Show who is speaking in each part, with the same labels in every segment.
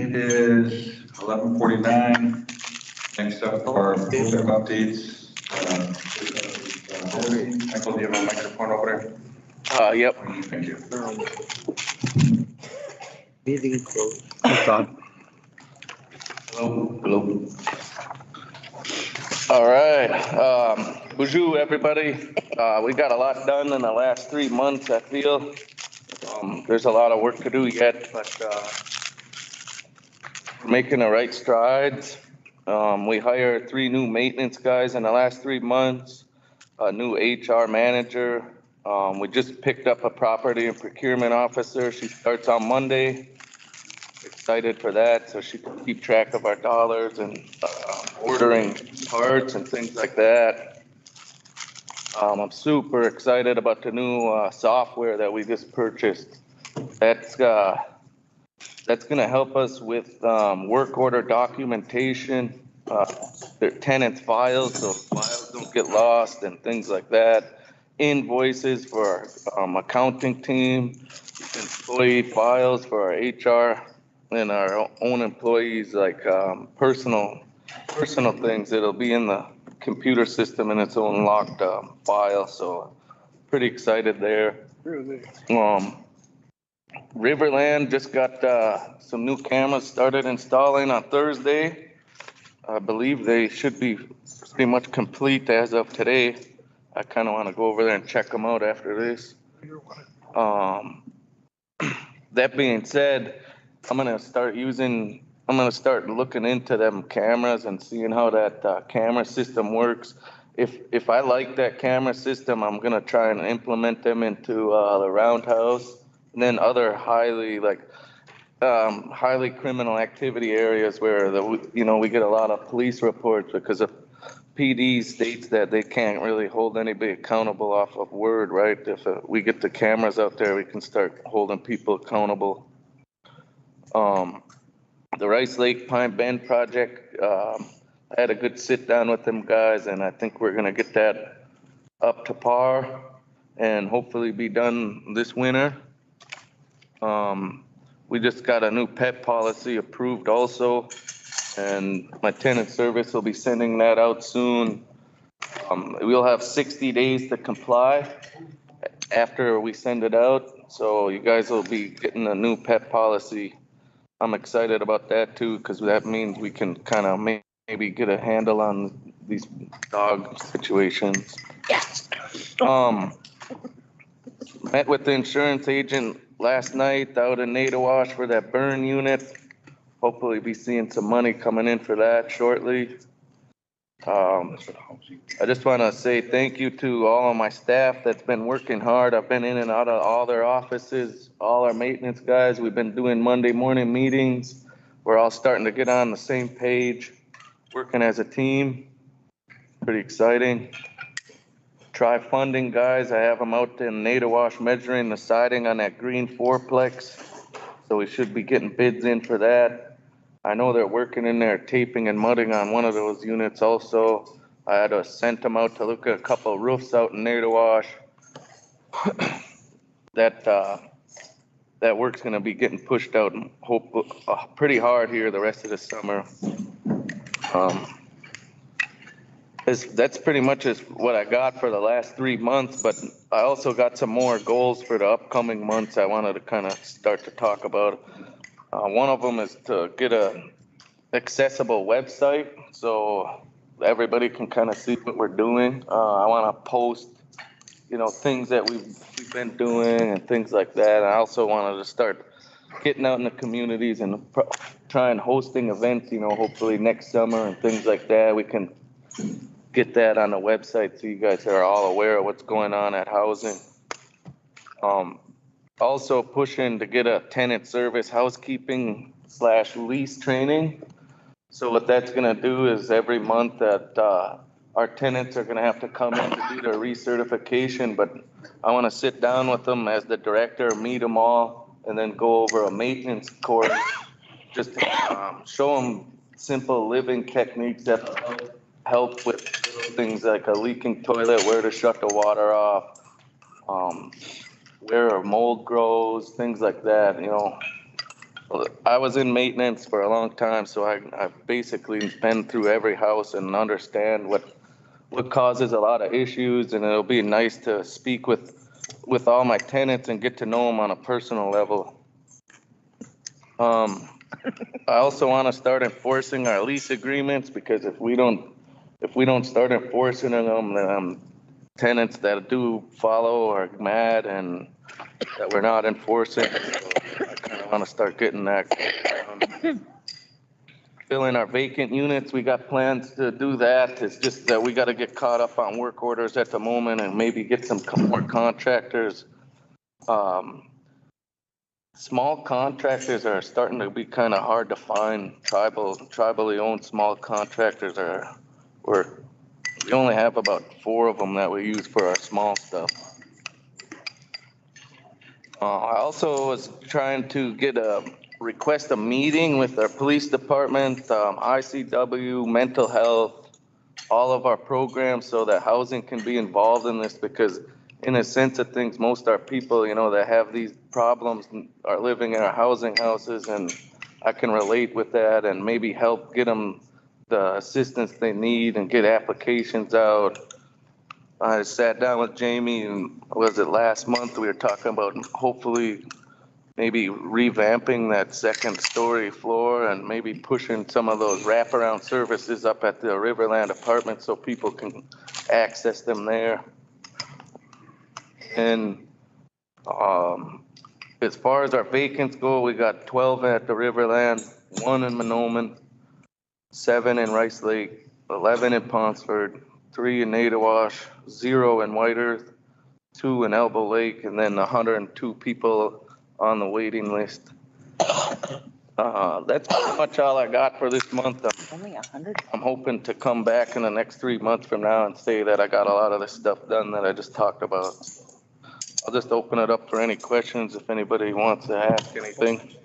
Speaker 1: It is 11:49. Next up are program updates. Michael, do you have a microphone over there?
Speaker 2: Yep.
Speaker 1: Thank you.
Speaker 3: Meeting closed.
Speaker 2: It's on.
Speaker 1: Hello.
Speaker 2: All right. Bonjour, everybody. We got a lot done in the last 3 months, I feel. There's a lot of work to do yet, but we're making the right strides. We hired 3 new maintenance guys in the last 3 months, a new HR manager. We just picked up a property and procurement officer. She starts on Monday. Excited for that, so she can keep track of our dollars and ordering parts and things like that. I'm super excited about the new software that we just purchased. That's gonna help us with work order documentation, their tenants' files, so files don't get lost and things like that. Invoices for our accounting team, employee files for our HR and our own employees, like personal things. It'll be in the computer system in its own locked file. So pretty excited there. Riverland just got some new cameras started installing on Thursday. I believe they should be pretty much complete as of today. I kind of want to go over there and check them out after this. That being said, I'm gonna start looking into them cameras and seeing how that camera system works. If I like that camera system, I'm gonna try and implement them into the roundhouse and then other highly criminal activity areas where we get a lot of police reports because of PD states that they can't really hold anybody accountable off of word, right? If we get the cameras out there, we can start holding people accountable. The Rice Lake Pine Bend project, I had a good sit down with them guys, and I think we're gonna get that up to par and hopefully be done this winter. We just got a new pet policy approved also, and my tenant service will be sending that out soon. We'll have 60 days to comply after we send it out, so you guys will be getting a new pet policy. I'm excited about that too, because that means we can kind of maybe get a handle on these dog situations.
Speaker 3: Yes.
Speaker 2: Met with the insurance agent last night out in Nadawash for that burn unit. Hopefully be seeing some money coming in for that shortly. I just want to say thank you to all of my staff that's been working hard. I've been in and out of all their offices, all our maintenance guys. We've been doing Monday morning meetings. We're all starting to get on the same page, working as a team. Pretty exciting. Try funding guys. I have them out in Nadawash measuring the siding on that green fourplex. So we should be getting bids in for that. I know they're working in there taping and mudding on one of those units also. I had to send them out to look at a couple of roofs out in Nadawash. That work's gonna be getting pushed out and pretty hard here the rest of the summer. That's pretty much what I got for the last 3 months, but I also got some more goals for the upcoming months I wanted to kind of start to talk about. One of them is to get a accessible website so everybody can kind of see what we're doing. I want to post, things that we've been doing and things like that. I also wanted to start getting out in the communities and trying hosting events, hopefully next summer and things like that. We can get that on the website so you guys are all aware of what's going on at housing. Also pushing to get a tenant service housekeeping / lease training. So what that's gonna do is every month that our tenants are gonna have to come in to do their recertification, but I wanna sit down with them as the director, meet them all, and then go over a maintenance course, just to show them simple living techniques that help with things like a leaking toilet, where to shut the water off, where mold grows, things like that, I was in maintenance for a long time, so I've basically been through every house and understand what causes a lot of issues, and it'll be nice to speak with all my tenants and get to know them on a personal level. I also want to start enforcing our lease agreements, because if we don't start enforcing them, then tenants that do follow are mad and that we're not enforcing. So I kind of want to start getting that. Filling our vacant units, we got plans to do that. It's just that we got to get caught up on work orders at the moment and maybe get some more contractors. Small contractors are starting to be kind of hard to find. Tribally owned small contractors we only have about 4 of them that we use for our small stuff. I also was trying to request a meeting with our police department, ICW, mental health, all of our programs, so that housing can be involved in this, because in a sense of things, most of our people, that have these problems are living in our housing houses, and I can relate with that and maybe help get them the assistance they need and get applications out. I sat down with Jamie, and was it last month, we were talking about hopefully maybe revamping that 2nd story floor and maybe pushing some of those wraparound services up at the Riverland apartment so people can access them there. And as far as our vacants go, we got 12 at the Riverland, 1 in Monoman, 7 in Rice Lake, 11 in Ponsford, 3 in Nadawash, 0 in White Earth, 2 in Elbow Lake, and then 102 people on the waiting list. That's pretty much all I got for this month.
Speaker 4: Only 100?
Speaker 2: I'm hoping to come back in the next 3 months from now and say that I got a lot of this stuff done that I just talked about. I'll just open it up for any questions if anybody wants to ask anything.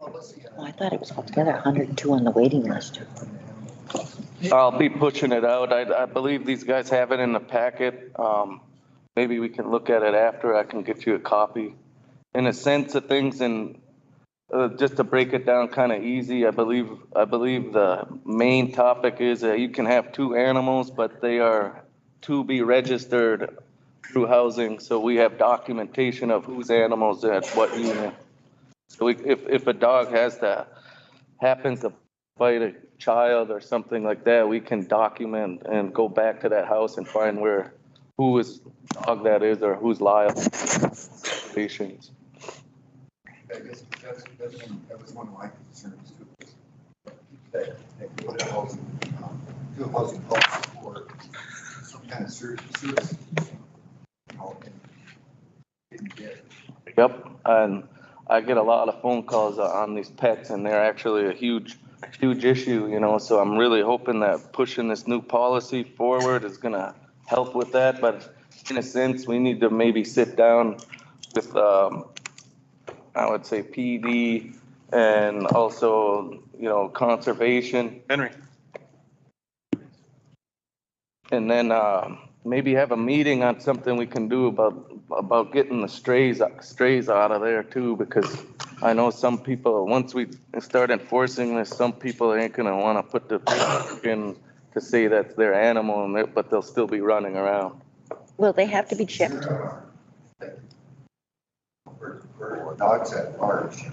Speaker 4: Oh, I thought it was altogether 102 on the waiting list.
Speaker 2: I'll be pushing it out. I believe these guys have it in the packet. Maybe we can look at it after. I can get you a copy. In a sense of things, and just to break it down kind of easy, I believe the main topic is that you can have 2 animals, but they are to be registered through housing. So we have documentation of whose animals at what unit. So if a dog happens to bite a child or something like that, we can document and go back to that house and find whose dog that is or who's liable. Patients.
Speaker 5: I guess that was one of my concerns too. That they put a housing, do a housing policy for some kind of service, and didn't get it.
Speaker 2: Yep, and I get a lot of phone calls on these pets, and they're actually a huge issue, so I'm really hoping that pushing this new policy forward is gonna help with that. But in a sense, we need to maybe sit down with, I would say PD and also, conservation.
Speaker 6: Henry.
Speaker 2: And then maybe have a meeting on something we can do about getting the strays out of there too, because I know some people, once we start enforcing this, some people ain't gonna want to put the paperwork in to say that's their animal, but they'll still be running around.
Speaker 4: Will they have to be chipped?
Speaker 5: For dogs at large,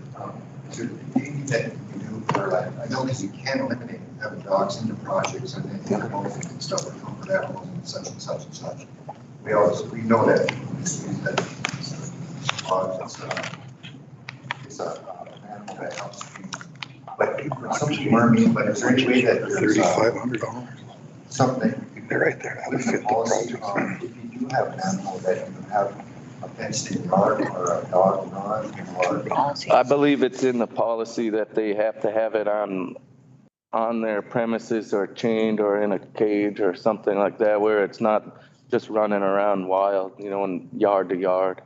Speaker 5: is there anything that you do for, like, I know that you can eliminate having dogs into projects and then animals and stuff like comfort animals and such and such and such. We know that dogs, it's an animal that helps you. But some people are mean, but is there any way that there's
Speaker 6: $3,500.
Speaker 5: something?
Speaker 6: They're right there. That would fit the project.
Speaker 5: If you do have an animal that you have a fenced in yard or a dog run or.
Speaker 2: I believe it's in the policy that they have to have it on their premises or chained or in a cage or something like that, where it's not just running around wild, in yard to yard.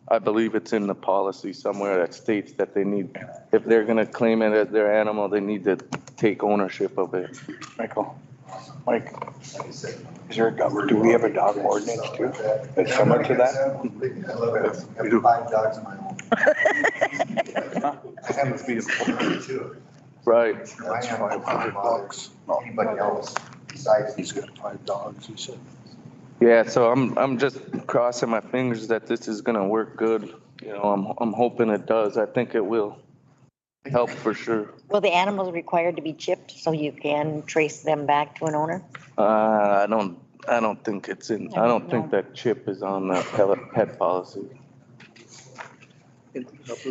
Speaker 2: I believe it's in the policy somewhere that states that they need, if they're gonna claim it as their animal, they need to take ownership of it.
Speaker 6: Michael. Mike,
Speaker 5: Like I said,
Speaker 6: is there a dog, do we have a dog ordinance too? That's similar to that?
Speaker 5: I love it. I have 5 dogs of my own.
Speaker 6: I have a vehicle.
Speaker 5: Two.
Speaker 2: Right.
Speaker 5: My
Speaker 6: That's
Speaker 5: animals don't bother
Speaker 6: $500. No,
Speaker 5: anybody else besides
Speaker 6: he's got 5 dogs, he said.
Speaker 2: Yeah, so I'm just crossing my fingers that this is gonna work good. You know, I'm hoping it does. I think it will help for sure.
Speaker 4: Well, the animals required to be chipped so you can trace them back to an owner?
Speaker 2: I don't think it's in, I don't think that chip is on the pet policy.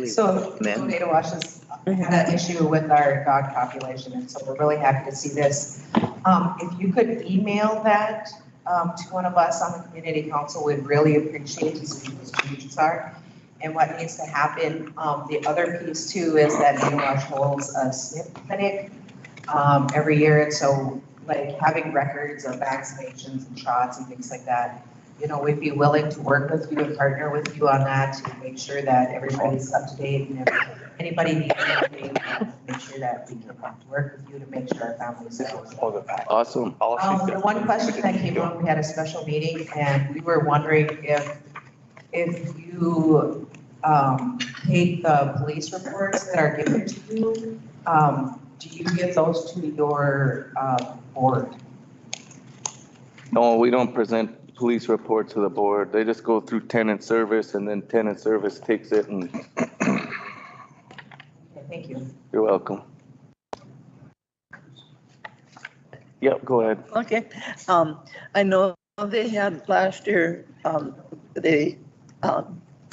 Speaker 7: So Tornado Wash has had an issue with our dog population, and so we're really happy to see this. If you could email that to one of us on the community council, we'd really appreciate to see what those changes are and what needs to happen. The other piece too is that Tornado Wash holds a SNP clinic every year, and so like having records of vaccinations and shots and things like that, you know, we'd be willing to work with you and partner with you on that to make sure that everybody's up to date, and if anybody needs anything, make sure that we can come to work with you to make sure our families are safe.
Speaker 6: Oh, the back.
Speaker 2: Awesome.
Speaker 7: The one question that came up, we had a special meeting and we were wondering if you take the police reports that are given to you, do you give those to your board?
Speaker 2: No, we don't present police report to the board. They just go through tenant service and then tenant service takes it and
Speaker 7: Okay, thank you.
Speaker 2: you're welcome. Yep, go ahead.
Speaker 8: Okay, I know they had last year, they,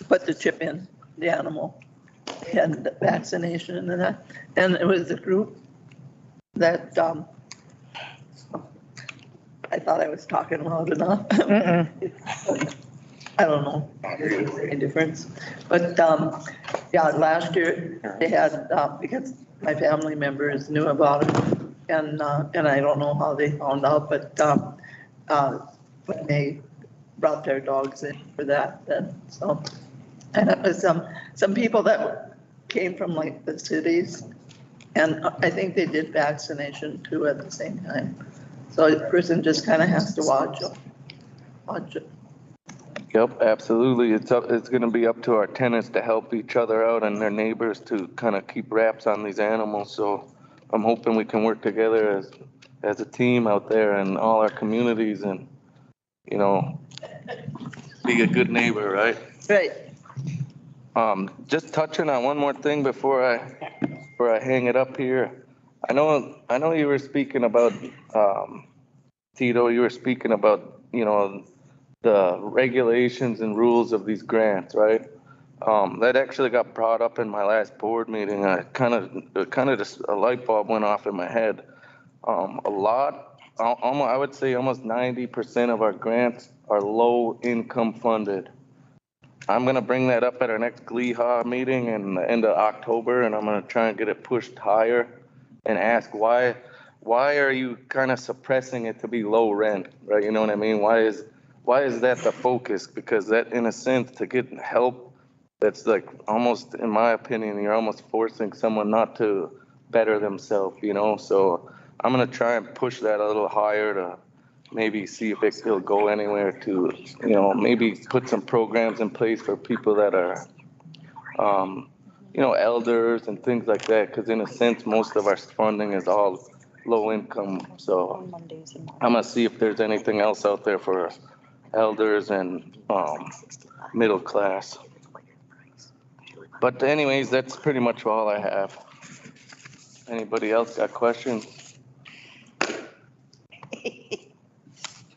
Speaker 8: put the chip in the animal and the vaccination and that, and it was a group that, I thought I was talking loud enough. I don't know, any difference, but, yeah, last year they had, because my family members knew about it, and I don't know how they found out, but, when they brought their dogs in for that, then, so. And it was, some people that came from like the cities, and I think they did vaccination too at the same time. So the person just kind of has to watch it.
Speaker 2: Yep, absolutely. It's gonna be up to our tenants to help each other out and their neighbors to kind of keep wraps on these animals. So I'm hoping we can work together as a team out there in all our communities and, you know, be a good neighbor, right?
Speaker 8: Right.
Speaker 2: Just touching on one more thing before I hang it up here. I know you were speaking about, Tito, you were speaking about, you know, the regulations and rules of these grants, right? That actually got brought up in my last board meeting. I kind of just a light bulb went off in my head. I would say almost 90% of our grants are low income funded. I'm gonna bring that up at our next GLEHA meeting in the end of October, and I'm gonna try and get it pushed higher and ask why are you kind of suppressing it to be low rent, right? You know what I mean? Why is that the focus? Because that, in a sense, to get help, that's like almost, in my opinion, you're almost forcing someone not to better themselves, you know? So I'm gonna try and push that a little higher to maybe see if it'll go anywhere to, you know, maybe put some programs in place for people that are, you know, elders and things like that. Because in a sense, most of our funding is all low income. So I'm gonna see if there's anything else out there for elders and middle class. But anyways, that's pretty much all I have. Anybody else got questions?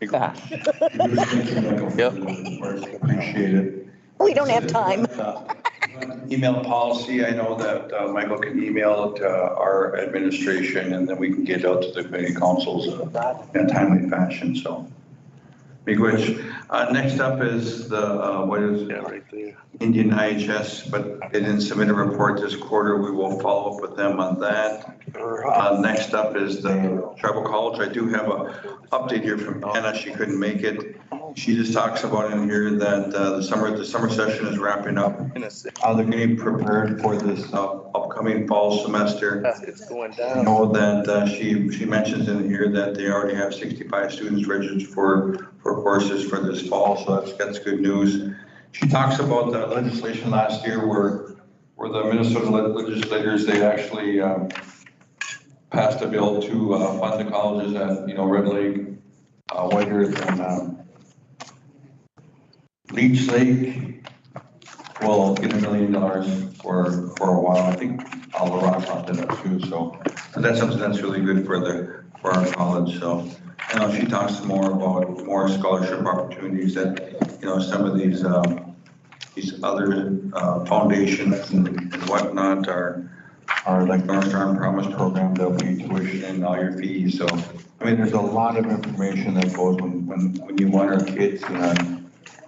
Speaker 1: Thank you, Michael,
Speaker 2: Yep.
Speaker 1: for the reports. Appreciate it.
Speaker 4: We don't have time.
Speaker 1: Email policy, I know that Michael can email it to our administration and then we can get out to the community councils in a timely fashion, so. Miigwech. Next up is the, what is
Speaker 2: Yeah, right there.
Speaker 1: Indian IHS, but they didn't submit a report this quarter. We will follow up with them on that. Next up is the tribal college. I do have a update here from Anna. She couldn't make it. She just talks about in here that the summer session is wrapping up.
Speaker 2: In a sec.
Speaker 1: They're getting prepared for this upcoming fall semester.
Speaker 2: It's going
Speaker 1: I
Speaker 2: down.
Speaker 1: know that she mentions in here that they already have 65 students registered for courses for this fall, so that's good news. She talks about the legislation last year where the Minnesota legislators, they actually passed a bill to fund the colleges at, Red Lake, White Earth, and Leech Lake will get $1 million for a while. I think all the rocks out there too, so that's something that's really good for our college. So, she talks more about more scholarship opportunities that, some of these other foundations and whatnot are like North Star Promise program. They'll be tuition and all your fees. So, there's a lot of information that goes when you want our kids,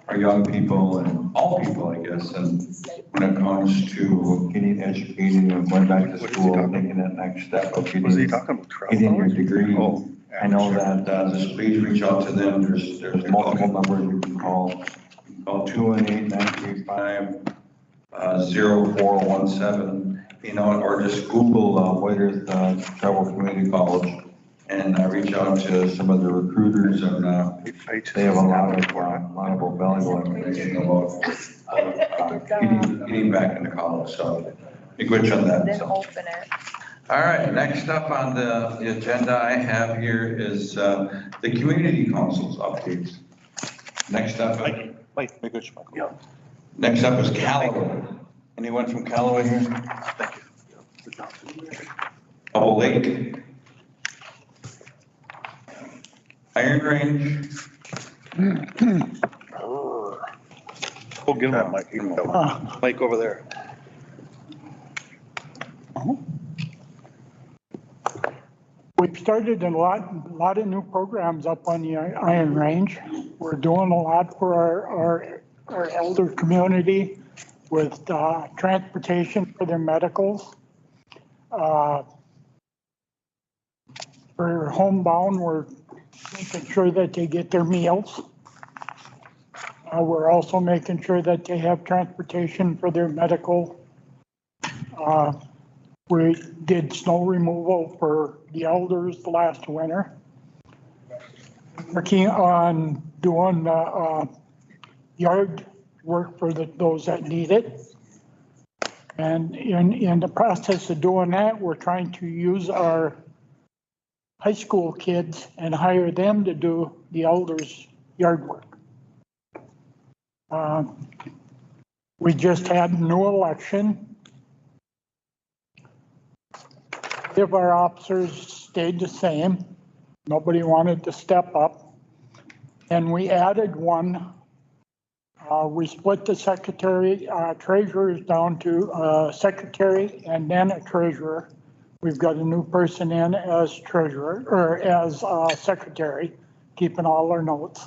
Speaker 1: our young people and all people, I guess, and when it comes to getting educated and going back to school, taking that next step of getting your degree.
Speaker 6: Oh,
Speaker 1: I know that, just please reach out to them. There's multiple numbers you can call. You can call 218-935-0417, or just Google White Earth Travel Community College and reach out to some of the recruiters, and they have a lot of valuable information about getting back into college. So big wish on that.
Speaker 4: Then
Speaker 1: So.
Speaker 4: open it.
Speaker 1: All right, next up on the agenda I have here is the community councils updates. Next up, next up is Callaway. Anyone from Callaway here? Thank you. Double Lake. Iron Range.
Speaker 6: Go get him that mic. Mic over there.
Speaker 9: We've started a lot of new programs up on the Iron Range. We're doing a lot for our elder community with transportation for their medicals. For homebound, we're making sure that they get their meals. We're also making sure that they have transportation for their medical. We did snow removal for the elders last winter. Working on doing yard work for those that need it. And in the process of doing that, we're trying to use our high school kids and hire them to do the elders' yard work. We just had a new election. If our officers stayed the same, nobody wanted to step up. And we added one. We split the secretary, treasurers down to secretary and then a treasurer. We've got a new person in as treasurer or as secretary, keeping all our notes.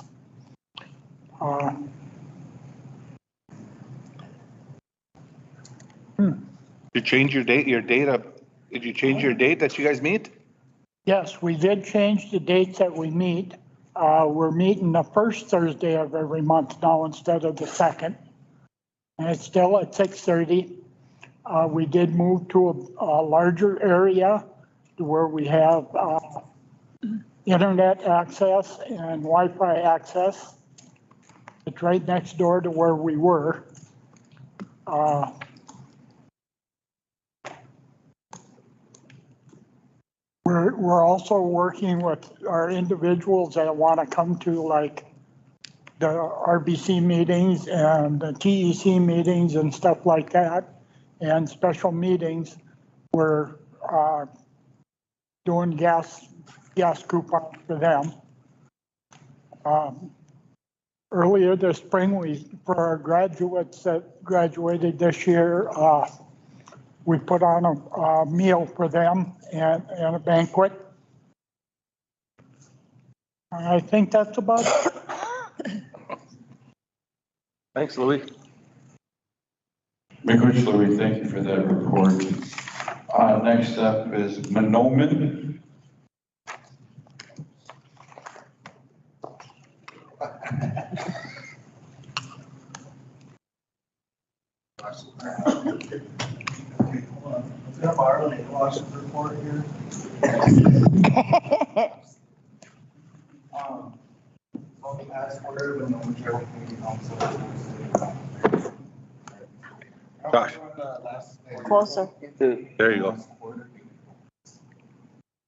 Speaker 6: You change your date, did you change your date that you guys meet?
Speaker 9: Yes, we did change the dates that we meet. We're meeting the first Thursday of every month now instead of the second. And it's still at 6:30. We did move to a larger area to where we have internet access and Wi-Fi access. It's right next door to where we were. We're also working with our individuals that want to come to like the RBC meetings and the TEC meetings and stuff like that, and special meetings. We're doing gas coupons for them. Earlier this spring, for our graduates that graduated this year, we put on a meal for them and a banquet. I think that's about it.
Speaker 2: Thanks, Louis.
Speaker 1: Miigwech, Louis, thank you for that report. Next up is Monoman.
Speaker 5: We have our data washing report here. On the past quarter, when no material community council.
Speaker 6: Josh.
Speaker 4: Closer.
Speaker 6: There you go.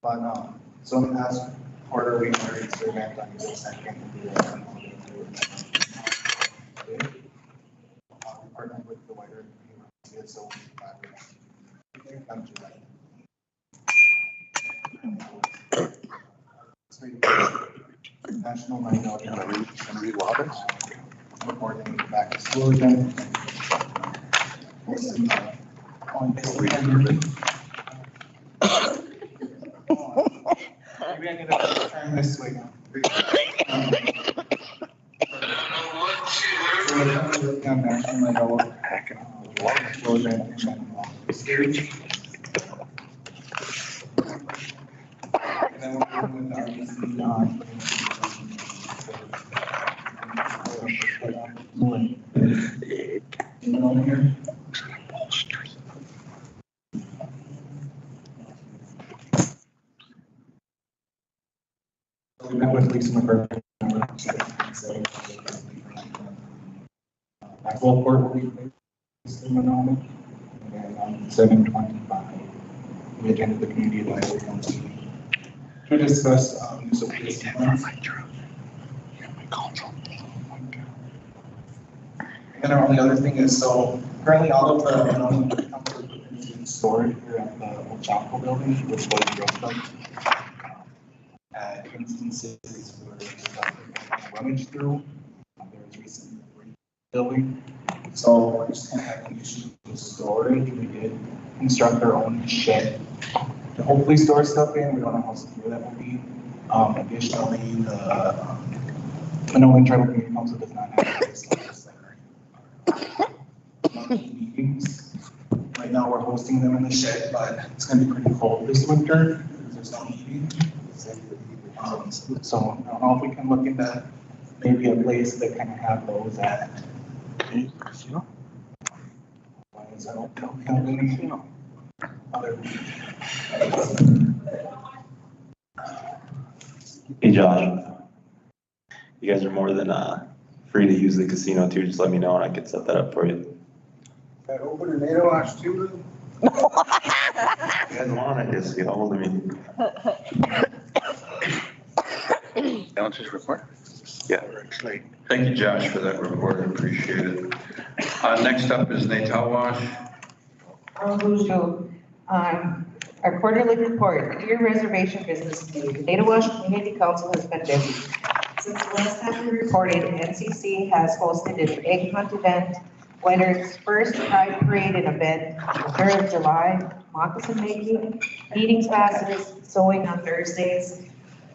Speaker 5: But, so in the past quarter, we carried survey on the second. We partnered with the wider CSO. National minority.
Speaker 6: Read Roberts?
Speaker 5: Reporting back to school again. Maybe I need to turn this way now. National minority. And then we're working with the RBC on. Here. We met with Lisa McCurry. Maxwell Court will be placed in Monona. And then on 7/25, we attended the community advisory council to discuss use of police funds. And our only other thing is, so currently all of the council equipment is stored here at the old Chapel building, which was real at instances where rummage through. There was recently building. So we're just kind of having issues with storage. We did construct our own shed to hopefully store stuff in. We don't know how secure that will be. Additionally, the Minoan Tribal Community Council does not have this meetings. Right now we're hosting them in the shed, but it's going to be pretty cold this winter because there's no heating. So I don't know if we can look into maybe a place that kind of have those at.
Speaker 10: Hey Josh, you guys are more than free to use the casino too. Just let me know and I can set that up for you.
Speaker 5: That open a NATO wash too.
Speaker 10: You guys want it? Just get hold of me.
Speaker 6: Don't just report.
Speaker 10: Yeah.
Speaker 1: Thank you, Josh, for that report. I appreciate it. Next up is Natawash.
Speaker 7: Our quarterly report, Deer Reservation Business Committee. The Data Wash Community Council has been busy. Since the last time we reported, NCC has hosted an egg hunt event, Whiter's first Pride Parade and event, the 3rd of July, moccasin making, eating classes, sewing on Thursdays.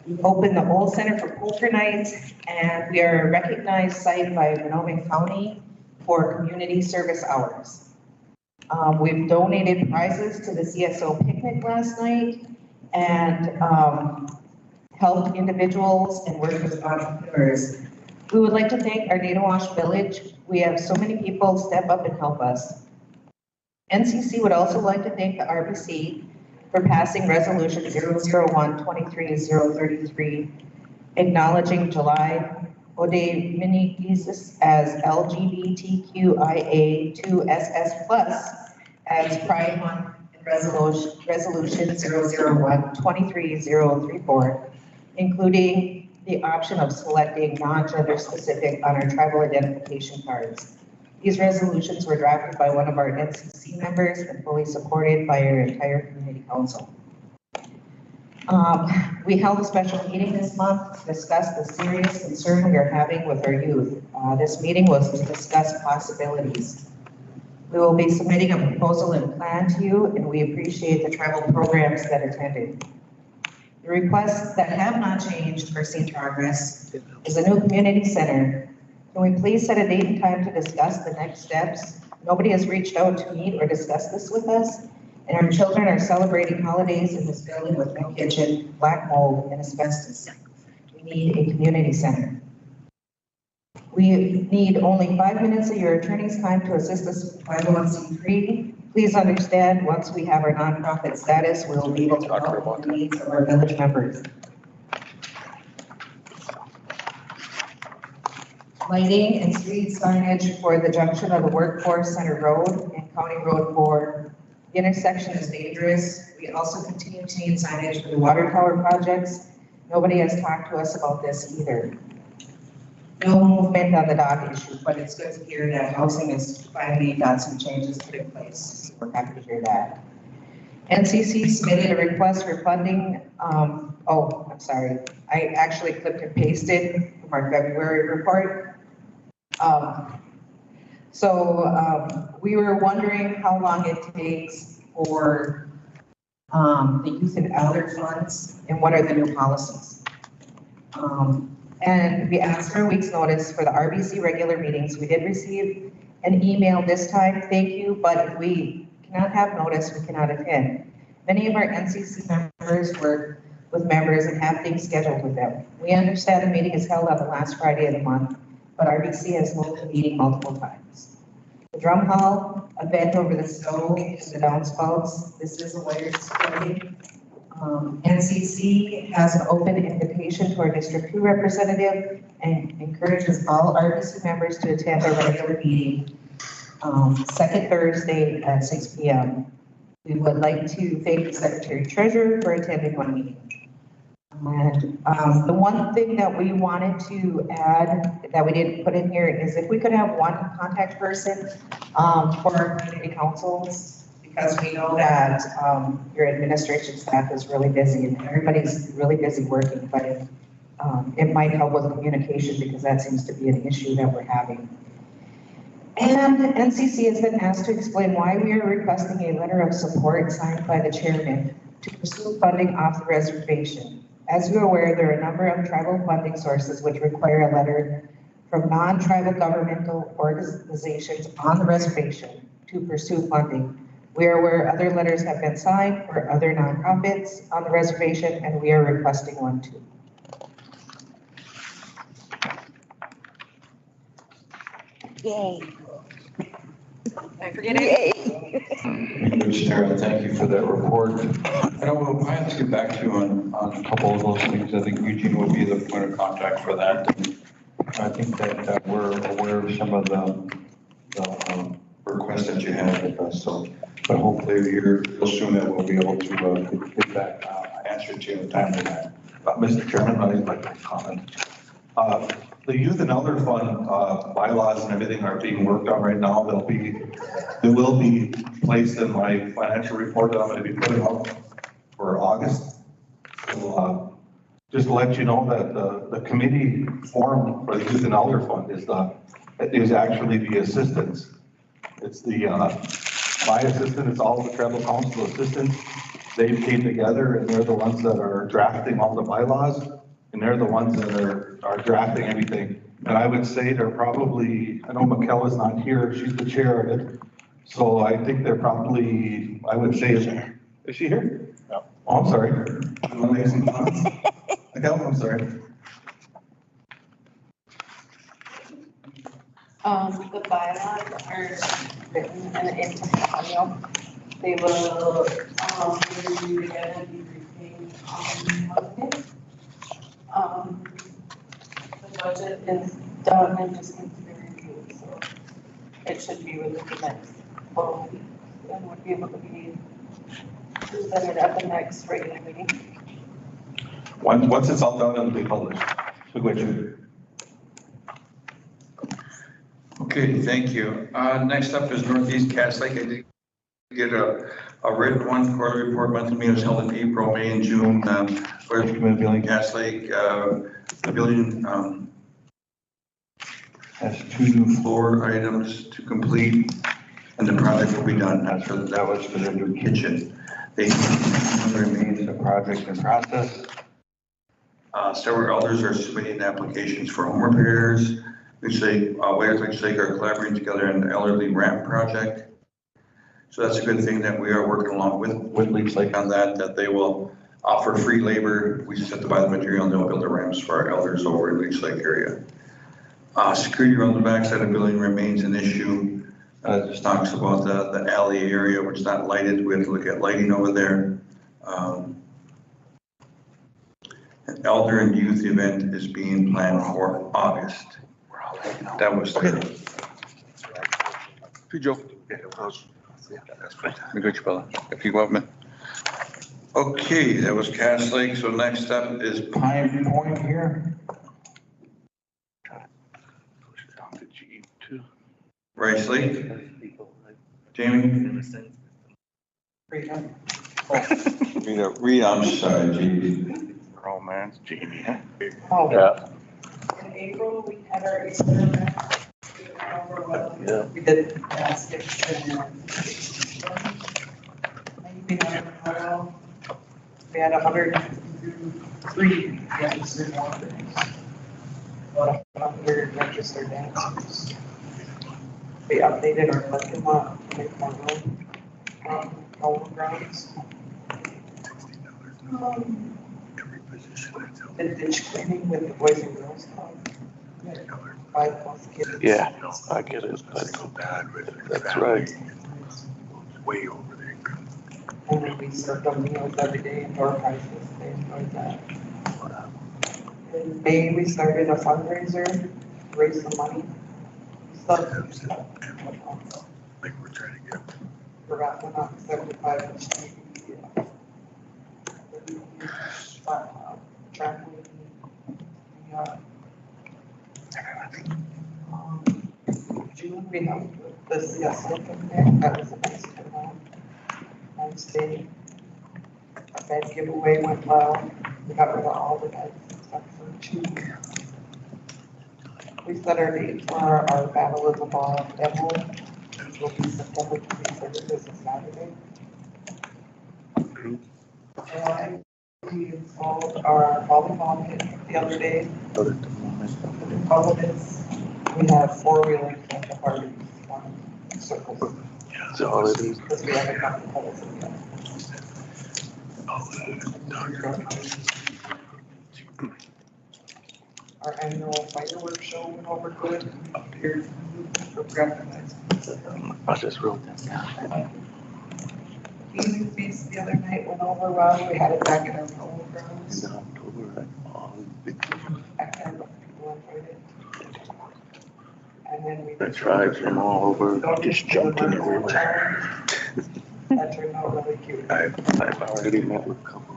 Speaker 7: We opened the Old Center for Poker Nights, and we are a recognized site by Monona County for community service hours. We've donated prizes to the CSO picnic last night and helped individuals and worked with entrepreneurs. We would like to thank our Data Wash Village. We have so many people step up and help us. NCC would also like to thank the RBC for passing resolution 001-23-033, acknowledging July Ode Mini-Jesus as LGBTQIA2SS+ as Pride Month, and resolution 001-23-034, including the option of selecting non-gender specific on our tribal identification cards. These resolutions were drafted by one of our NCC members and fully supported by our entire community council. We held a special meeting this month to discuss the serious concern we are having with our youth. This meeting was to discuss possibilities. We will be submitting a proposal and plan to you, and we appreciate the tribal programs that attended. The requests that have not changed or seen progress is a new community center. Can we please set a date and time to discuss the next steps? Nobody has reached out to meet or discuss this with us, and our children are celebrating holidays in this building with no kitchen, black mold, and asbestos. We need a community center. We need only 5 minutes of your attorney's time to assist us with 501c3. Please understand, once we have our nonprofit status, we will be able to help the needs of our village members. Lighting and street signage for the junction of the Workforce Center Road and County Road 4. The intersection is dangerous. We also continue to need signage for the water tower projects. Nobody has talked to us about this either. No movement on the dock issue, but it's good to hear that housing has finally got some changes put in place. We're happy to hear that. NCC submitted a request for funding. I'm sorry. I actually clipped and pasted from our February report. We were wondering how long it takes for the youth and elder funds and what are the new policies. And we asked for a week's notice for the RBC regular meetings. We did receive an email this time, thank you, but if we cannot have notice, we cannot attend. Many of our NCC members work with members and have things scheduled with them. We understand the meeting is held on the last Friday of the month, but RBC has moved the meeting multiple times. The drum hall event over the stove and the downspouts, this is a lawyer's display. NCC has an open invitation to our District 2 representative and encourages all RBC members to attend our regular meeting, second Thursday at 6 p.m. We would like to thank the Secretary Treasurer for attending one meeting. And the one thing that we wanted to add that we didn't put in here is if we could have one contact person for our community councils, because we know that your administration staff is really busy and everybody's really busy working, but it might help with communication because that seems to be an issue that we're having. And NCC has been asked to explain why we are requesting a letter of support signed by the chairman to pursue funding off the reservation. As you're aware, there are a number of tribal funding sources which require a letter from non-tribal governmental organizations on the reservation to pursue funding. We are aware other letters have been signed for other nonprofits on the reservation, and we are requesting one too.
Speaker 4: Yay.
Speaker 7: I forget it.
Speaker 1: Good, Sarah, thank you for that report. And I'll have to get back to you on a couple of those things. I think Eugene will be the point of contact for that. And I think that we're aware of some of the requests that you had with us, so, but hopefully here real soon that we'll be able to get that answer to you in a timely manner.
Speaker 6: Mr. Chairman, I'd like to comment. The Youth and Elder Fund bylaws and everything are being worked on right now. They will be placed in my financial report that I'm going to be putting out for August. So, just to let you know that the committee formed for the Youth and Elder Fund is actually the assistants. It's my assistant, it's all the tribal council assistants. They came together and they're the ones that are drafting all the bylaws. And they're the ones that are drafting everything. And I would say they're probably, I know Michaela's not here, she's the chair of it. So I think they're probably, I would say, is she here? No. Oh, I'm sorry. You want to make some comments? Michaela, I'm sorry.
Speaker 11: The bylaws are written in the intent. They will be review again and be retained on Monday. The budget is done and just needs to be reviewed, so it should be within the next 4 weeks and would be able to be presented at the next regular meeting.
Speaker 6: Once it's all done, it'll be published. So go ahead.
Speaker 1: Okay, thank you. Next up is Northeast Cass Lake. I did get a written one, quarterly report, monthly meetings held in April, May, and June. For the community building, Cass Lake, the building has 2 new floor items to complete, and the project will be done. That was for the new kitchen. Remains a project in process. Several elders are submitting applications for home repairs. Waiters Lake Lake are collaborating together in the elderly ramp project. So that's a good thing that we are working along with Leech Lake on that they will offer free labor. We just have to buy the material and they'll build the ramps for our elders over in Leech Lake area. Security around the backside of the building remains an issue. Just talks about the alley area, which is not lighted. We have to look at lighting over there. An elder and youth event is being planned for August. That was there. Hey, Joe. I got you, fella. If you go up, man. Okay, that was Cass Lake. So next up is Pine Point here. Rice Lake. Jamie? Read, I'm sorry, Jamie.
Speaker 2: Romance, Jamie.
Speaker 7: Oh,
Speaker 2: Yeah.
Speaker 11: In April, we had our Easter event.
Speaker 2: Yeah.
Speaker 7: we did baskets and we had 103 registered walkers. About 100 registered dancers. We updated our parking lot to make more room on all grounds. Did ditch cleaning with the Boys and Girls Club. 5+ kids.
Speaker 2: Yeah, I get it, but that's right.
Speaker 5: Way over there.
Speaker 7: And then we served them meals every day and door prizes. They enjoyed that. In May, we started a fundraiser, to raise some money. Stuff.
Speaker 5: Like we're trying to get.
Speaker 7: We're wrapping up 75-inch TV. Trampoline. June, we helped with the CSO picnic. That was a nice turnout. Nice day. Our bed giveaway went well. We got rid of all the beds except for 2. We set our date for our Battle of the Ball demo, which will be September 23rd, this is Saturday. And we installed our volleyball pit the other day. All of this, we have 4-wheelers at the parties on circles.
Speaker 2: That's all it is.
Speaker 7: Because we have a couple holes in there. Our annual fireworks show went over good. Here's for recognized.
Speaker 2: I just wrote that down.
Speaker 7: Evening feast the other night went over well. We had it back at our own grounds.
Speaker 2: In October, right? Oh, big.
Speaker 7: I can't remember if people enjoyed it. And then we.
Speaker 2: The tribes from all over just jumped in the river.
Speaker 7: That turned out really cute.
Speaker 2: I've already met with a couple.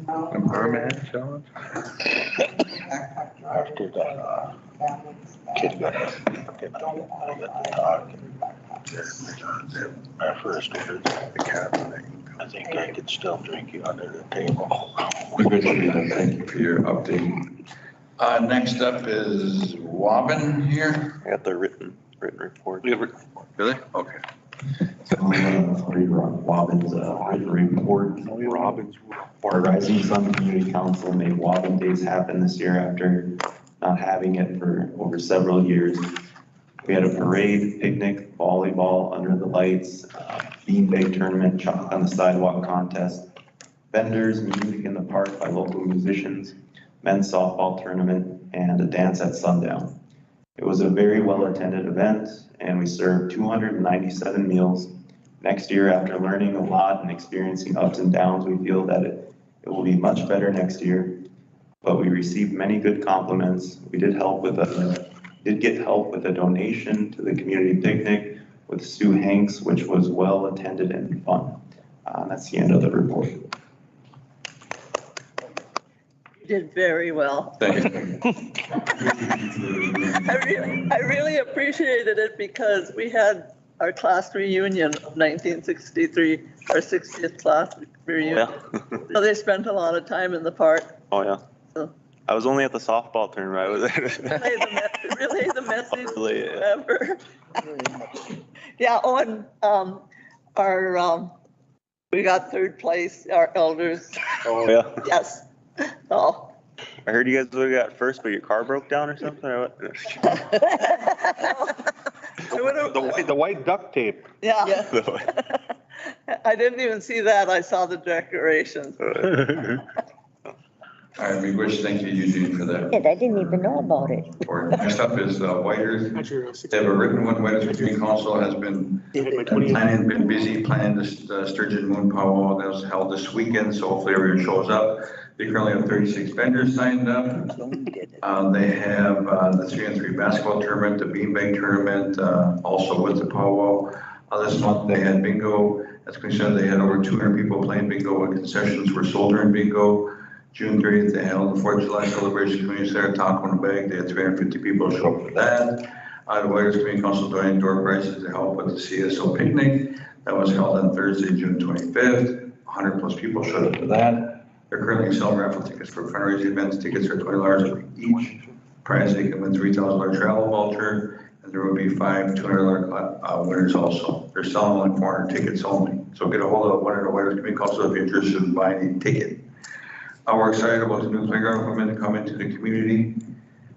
Speaker 7: A
Speaker 2: merman challenge?
Speaker 7: Backpack driver.
Speaker 2: After that,
Speaker 7: Families.
Speaker 2: kid got us.
Speaker 7: Don't
Speaker 2: I got to talk. Our first order, the captain, I think I could still drink you under the table.
Speaker 1: Good to hear that. Thank you for your update. Next up is Wobbin here.
Speaker 10: I got the written report.
Speaker 1: Really? Okay.
Speaker 12: Wobbin's written report.
Speaker 2: Robin's.
Speaker 12: Our Rising Sun Community Council made Wobbin Days happen this year after not having it for over several years. We had a parade, picnic, volleyball under the lights, beanbag tournament, chalk on the sidewalk contest, vendors, music in the park by local musicians, men's softball tournament, and a dance at sundown. It was a very well-attended event, and we served 297 meals. Next year, after learning a lot and experiencing ups and downs, we feel that it will be much better next year. But we received many good compliments. We did get help with a donation to the community picnic with Sue Hanks, which was well attended and fun. That's the end of the report.
Speaker 8: You did very well.
Speaker 1: Thank you.
Speaker 8: I really appreciated it because we had our class reunion of 1963, our 60th class reunion. So they spent a lot of time in the park.
Speaker 10: Oh, yeah.
Speaker 8: So.
Speaker 10: I was only at the softball tournament. I was
Speaker 8: Relay the message
Speaker 10: Relay it.
Speaker 8: ever. Yeah, oh, and we got 3rd place, our elders.
Speaker 10: Oh, yeah.
Speaker 8: Yes. Oh.
Speaker 10: I heard you guys would have got first, but your car broke down or something, or what?
Speaker 2: The white duct tape.
Speaker 8: Yeah. I didn't even see that. I saw the decorations.
Speaker 1: All right, we wish, thank you, Eugene, for that.
Speaker 4: I didn't even know about it.
Speaker 1: report. Next up is White Earth. They have a written one. White Earth Community Council has been been busy planning the Sturgeon Moon Powwow that was held this weekend, so hopefully everyone shows up. They currently have 36 vendors signed up. They have the 3-on-3 basketball tournament, the beanbag tournament, also with the powwow. This month they had bingo. As concerned, they had over 200 people playing bingo, and concessions were sold during bingo. June 30th, they held the 4th of July celebration community center, taco on the bag. They had 350 people show up for that. The White Earth Community Council donated door prizes to help with the CSO picnic. That was held on Thursday, June 25th. 100 plus people showed up for that. They're currently selling raffle tickets for fundraising events. Tickets are $20 each. Prize, they can win $3,000 travel voucher, and there will be 5 $200 winners also. They're selling like 400 tickets only. So get a hold of one of the White Earth Community Council if you're interested in buying a ticket. We're excited about the new playground equipment to come into the community.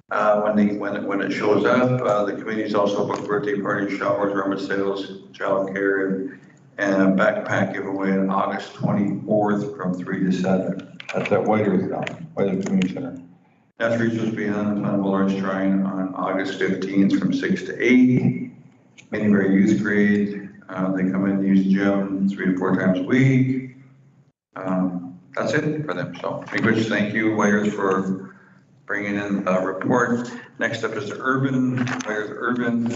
Speaker 1: When it shows up, the community's also booked birthday parties, showers, rummage sales, child care, and a backpack giveaway on August 24th from 3 to 7. That's at White Earth now, White Earth Community Center. Next reach was behind the Memorial Shrine on August 15th from 6 to 8. Many youth grade, they come in and use the gym 3 to 4 times a week. That's it for them. So, English, thank you, White Earth, for bringing in a report. Next up is the White Earth Urban.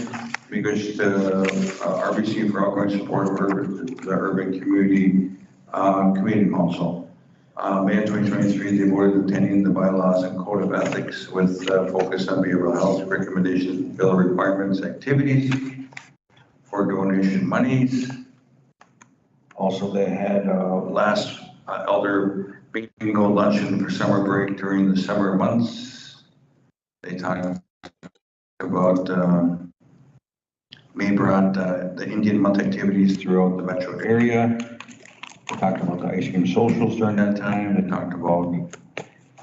Speaker 1: English, the RBC for ongoing support of the Urban Community Council. May of 2023, they voted attending the bylaws and code of ethics with focus on behavioral health recommendations, bill requirements, activities for donation monies. Also, they had last elder bingo luncheon for summer break during the summer months. They talked about May brought the Indian month activities throughout the metro area. They talked about the ice cream socials during that time. They talked about,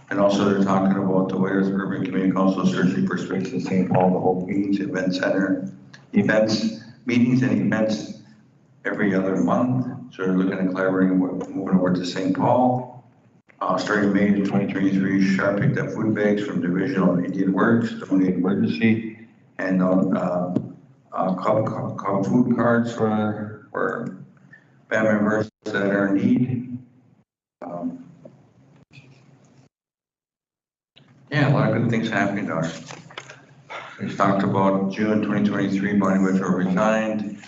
Speaker 1: and also they're talking about the White Earth Urban Community Council searching for space in St. Paul, the Hope Meetings Event Center, meetings and events every other month. So they're looking at collaborating, moving over to St. Paul. Starting May 2023, Sharp picked up food bags from Division of Indian Works, donated emergency, and club food cards for band members that are in need. Yeah, a lot of good things happening to us. We talked about June 2023, Bonnie Whitlow resigned.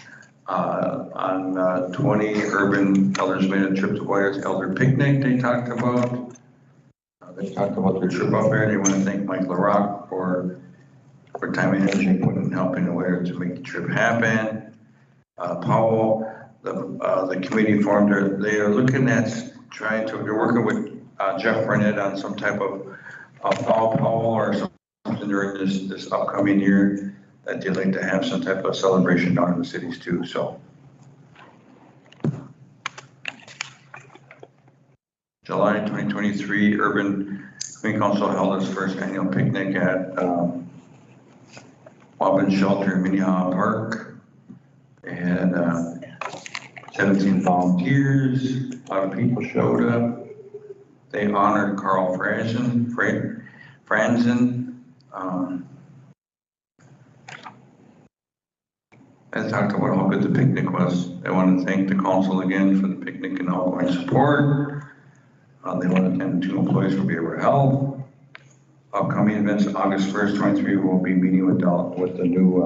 Speaker 1: On 20, urban elders made a trip to White Earth Elder Picnic they talked about. They talked about their trip up there. They want to thank Mike LaRock for time and energy put in helping the White Earth to make the trip happen. Powell, the committee formed, they are looking at they're working with Jeff Burnett on some type of fall Powell or something during this upcoming year, that they'd like to have some type of celebration down in the cities too, so. July 2023, Urban Community Council held its first annual picnic at Wobbin Shelter in Minnehaha Park. They had 17 volunteers, a lot of people showed up. They honored Carl Franzen. And talked about how good the picnic was. They want to thank the council again for the picnic and ongoing support. They want to thank 2 employees for behavioral health. Upcoming events, August 1st, 23, we'll be meeting with the new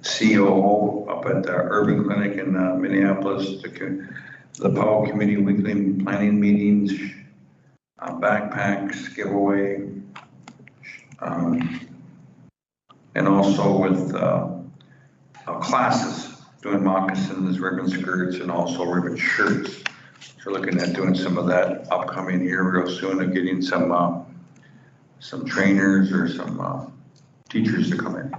Speaker 1: COO up at the Urban Clinic in Minneapolis. The Powell Committee weekly planning meetings, backpacks, giveaway, and also with classes, doing moccasins, ribbon skirts, and also ribbon shirts. So looking at doing some of that upcoming year real soon, and getting some trainers or some teachers to come in.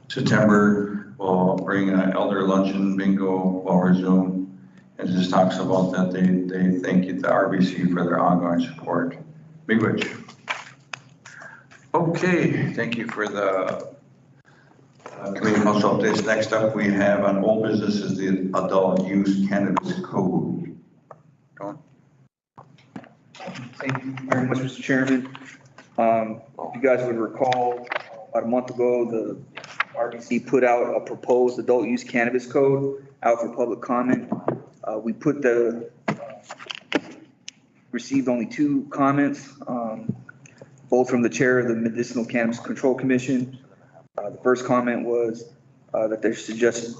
Speaker 1: September, we'll bring an elder luncheon bingo will resume, and just talks about that they thank you, the RBC, for their ongoing support. Big Witch. Okay, thank you for the community council updates. Next up, we have on old business is the adult use cannabis code.
Speaker 13: Thank you very much, Mr. Chairman. If you guys would recall, about a month ago, the RBC put out a proposed adult use cannabis code out for public comment. We received only 2 comments, both from the chair of the Medicinal Cannabis Control Commission. The first comment was that they suggested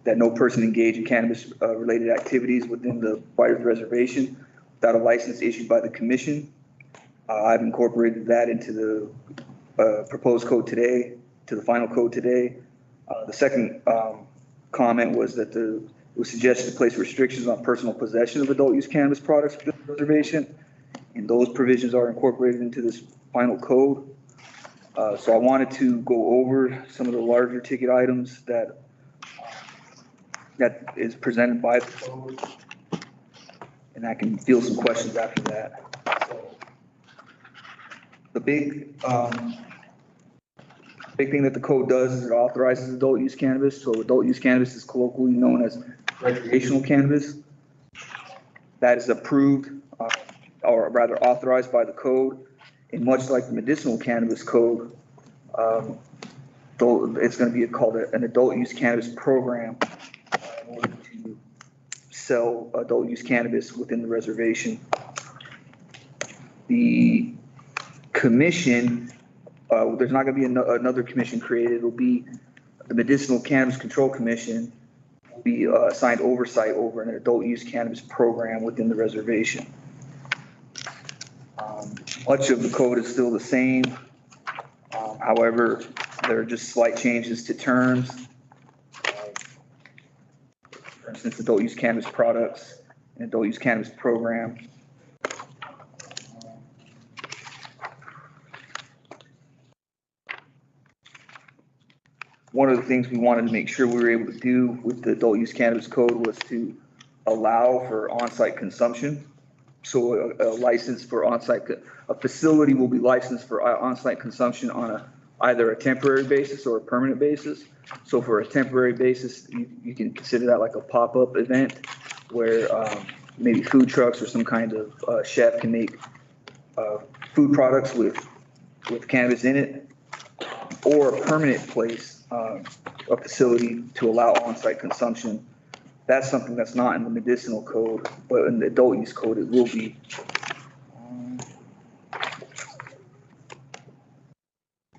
Speaker 13: that no person engage in cannabis related activities within the White Earth Reservation without a license issued by the commission. I've incorporated that into the proposed code today, to the final code today. The second comment was that it was suggested to place restrictions on personal possession of adult use cannabis products within the reservation, and those provisions are incorporated into this final code. So I wanted to go over some of the larger ticket items that is presented by the code, and I can field some questions after that. So, the big thing that the code does is it authorizes adult use cannabis. So adult use cannabis is colloquially known as recreational cannabis. That is approved, or rather authorized by the code. And much like the medicinal cannabis code, it's going to be called an adult use cannabis program in order to sell adult use cannabis within the reservation. The commission, there's not going to be another commission created. It'll be the Medicinal Cannabis Control Commission will be assigned oversight over an adult use cannabis program within the reservation. Much of the code is still the same. However, there are just slight changes to terms. For instance, adult use cannabis products and adult use cannabis program. One of the things we wanted to make sure we were able to do with the adult use cannabis code was to allow for on-site consumption. So a license for on-site, a facility will be licensed for on-site consumption on either a temporary basis or a permanent basis. So for a temporary basis, you can consider that like a pop-up event where maybe food trucks or some kind of chef can make food products with cannabis in it, or a permanent place, a facility to allow on-site consumption. That's something that's not in the medicinal code, but in the adult use code, it will be.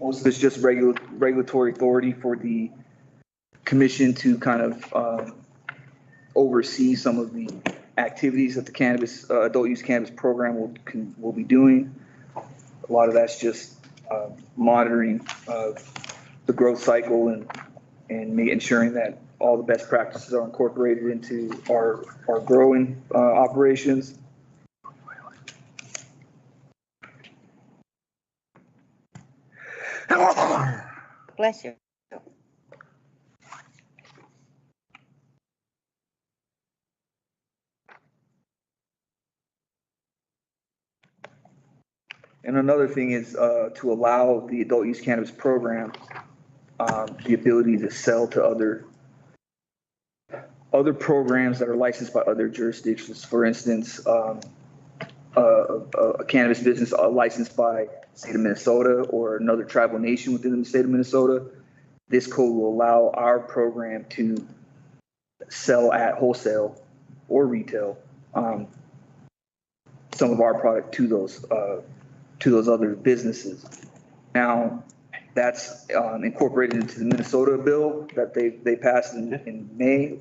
Speaker 13: Most of it's just regulatory authority for the commission to kind of oversee some of the activities that the cannabis, adult use cannabis program will be doing. A lot of that's just monitoring the growth cycle and ensuring that all the best practices are incorporated into our growing operations.
Speaker 4: Bless you.
Speaker 13: And another thing is to allow the adult use cannabis program the ability to sell to other programs that are licensed by other jurisdictions. For instance, a cannabis business licensed by the state of Minnesota or another tribal nation within the state of Minnesota. This code will allow our program to sell at wholesale or retail some of our product to those other businesses. Now, that's incorporated into the Minnesota bill that they passed in May.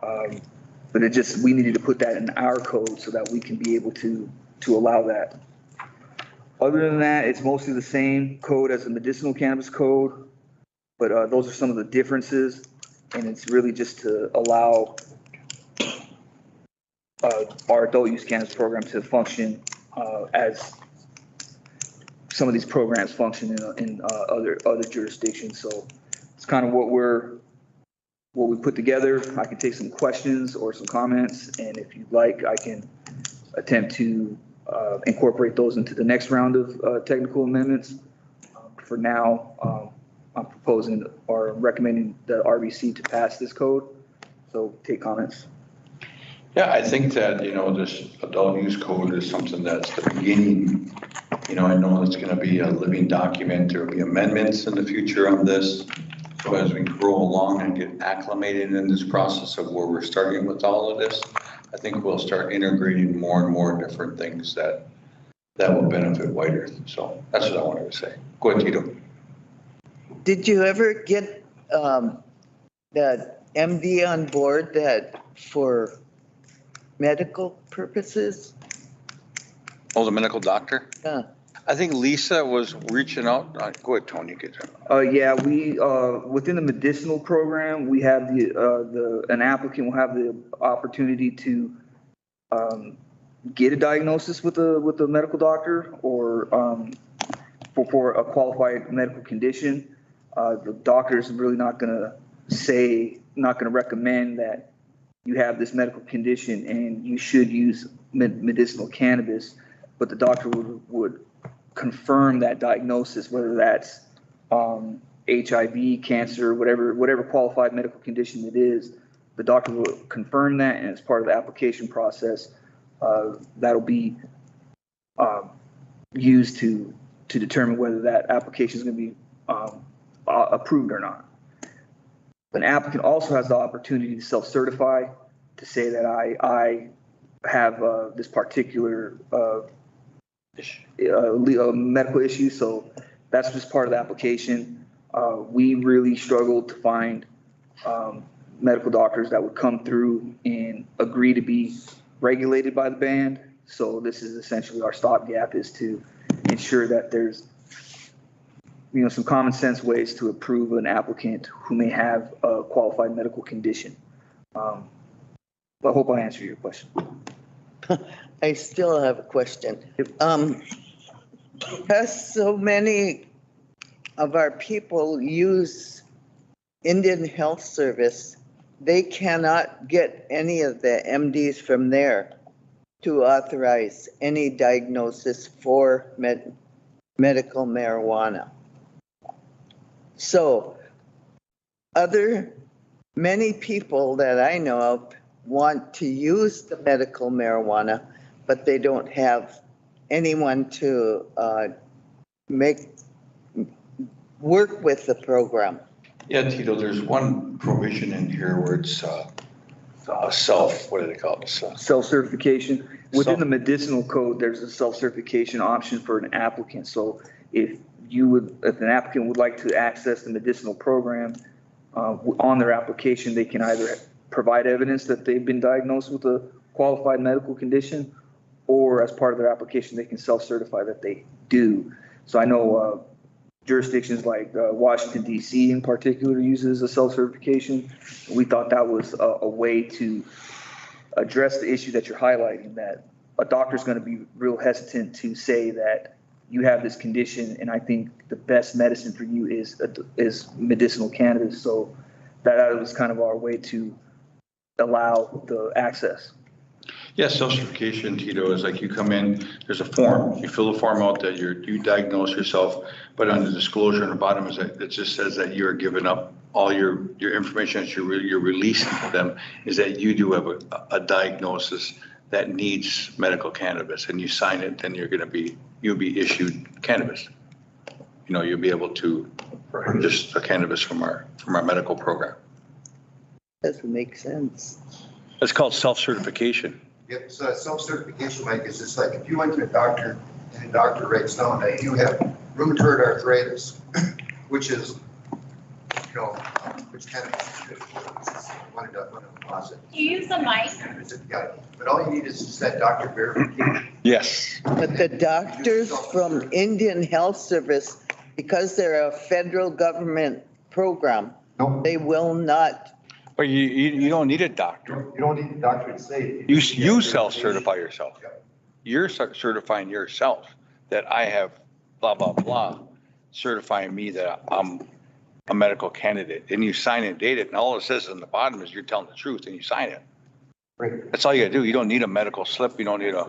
Speaker 13: But we needed to put that in our code so that we can be able to allow that. Other than that, it's mostly the same code as the medicinal cannabis code, but those are some of the differences, and it's really just to allow our adult use cannabis program to function as some of these programs function in other jurisdictions. So it's kind of what we put together. I can take some questions or some comments, and if you'd like, I can attempt to incorporate those into the next round of technical amendments. For now, I'm proposing or recommending the RBC to pass this code. So take comments.
Speaker 1: Yeah, I think that, this adult use code is something that's the beginning. I know it's gonna be a living document. There'll be amendments in the future on this. So as we grow along and get acclimated in this process of where we're starting with all of this, I think we'll start integrating more and more different things that will benefit White Earth. So that's what I wanted to say. Go ahead, Tito.
Speaker 3: Did you ever get that MD on board that for medical purposes?
Speaker 1: Oh, the medical doctor?
Speaker 3: Yeah.
Speaker 1: I think Lisa was reaching out. Go ahead, Tony. Get that.
Speaker 13: Yeah, we, within the medicinal program, we have an applicant will have the opportunity to, get a diagnosis with a medical doctor or, for a qualified medical condition. The doctor is really not gonna recommend that you have this medical condition and you should use medicinal cannabis, but the doctor would confirm that diagnosis, whether that's HIV, cancer, whatever qualified medical condition it is. The doctor will confirm that, and as part of the application process, that'll be used to determine whether that application is going to be approved or not. An applicant also has the opportunity to self-certify to say that I have this particular medical issue, so that's just part of the application. We really struggled to find medical doctors that would come through and agree to be regulated by the band. So this is essentially our stopgap, is to ensure that there's some common sense ways to approve an applicant who may have a qualified medical condition. But I hope I answered your question.
Speaker 3: I still have a question. Because so many of our people use Indian Health Service, they cannot get any of the MDs from there to authorize any diagnosis for medical marijuana. So many people that I know of want to use the medical marijuana, but they don't have anyone to work with the program.
Speaker 1: Yeah, Tito, there's one provision in here where it's what do they call it?
Speaker 13: Self-certification. Within the medicinal code, there's a self-certification option for an applicant. So if an applicant would like to access the medicinal program, on their application, they can either provide evidence that they've been diagnosed with a qualified medical condition, or as part of their application, they can self-certify that they do. So I know jurisdictions like Washington, D.C. in particular uses a self-certification. We thought that was a way to address the issue that you're highlighting, that a doctor's going to be real hesitant to say that you have this condition and I think the best medicine for you is medicinal cannabis. So that was kind of our way to allow the access.
Speaker 1: Yeah, self-certification, Tito, is like you come in, there's a form, you fill the form out that you diagnose yourself, but on the disclosure on the bottom is that it just says that you're giving up all your information that you're releasing to them, is that you do have a diagnosis that needs medical cannabis, and you sign it, then you'll be issued cannabis. You'll be able to purchase a cannabis from our medical program.
Speaker 3: Doesn't make sense.
Speaker 1: It's called self-certification.
Speaker 5: Yep, so self-certification, Mike, is just like if you went to a doctor and the doctor writes down that you have rheumatoid arthritis, which is, which kind of one of the closet.
Speaker 11: Do you use the mic?
Speaker 5: Yeah, but all you need is just that doctor verification.
Speaker 1: Yes.
Speaker 3: But the doctors from Indian Health Service, because they're a federal government program, they will not.
Speaker 1: But you don't need a doctor.
Speaker 5: You don't need a doctor to say.
Speaker 1: You self-certify yourself. You're certifying yourself that I have blah, blah, blah, certifying me that I'm a medical candidate. And you sign and date it, and all it says on the bottom is you're telling the truth, and you sign it.
Speaker 5: Right.
Speaker 1: That's all you gotta do. You don't need a medical slip. You don't need a.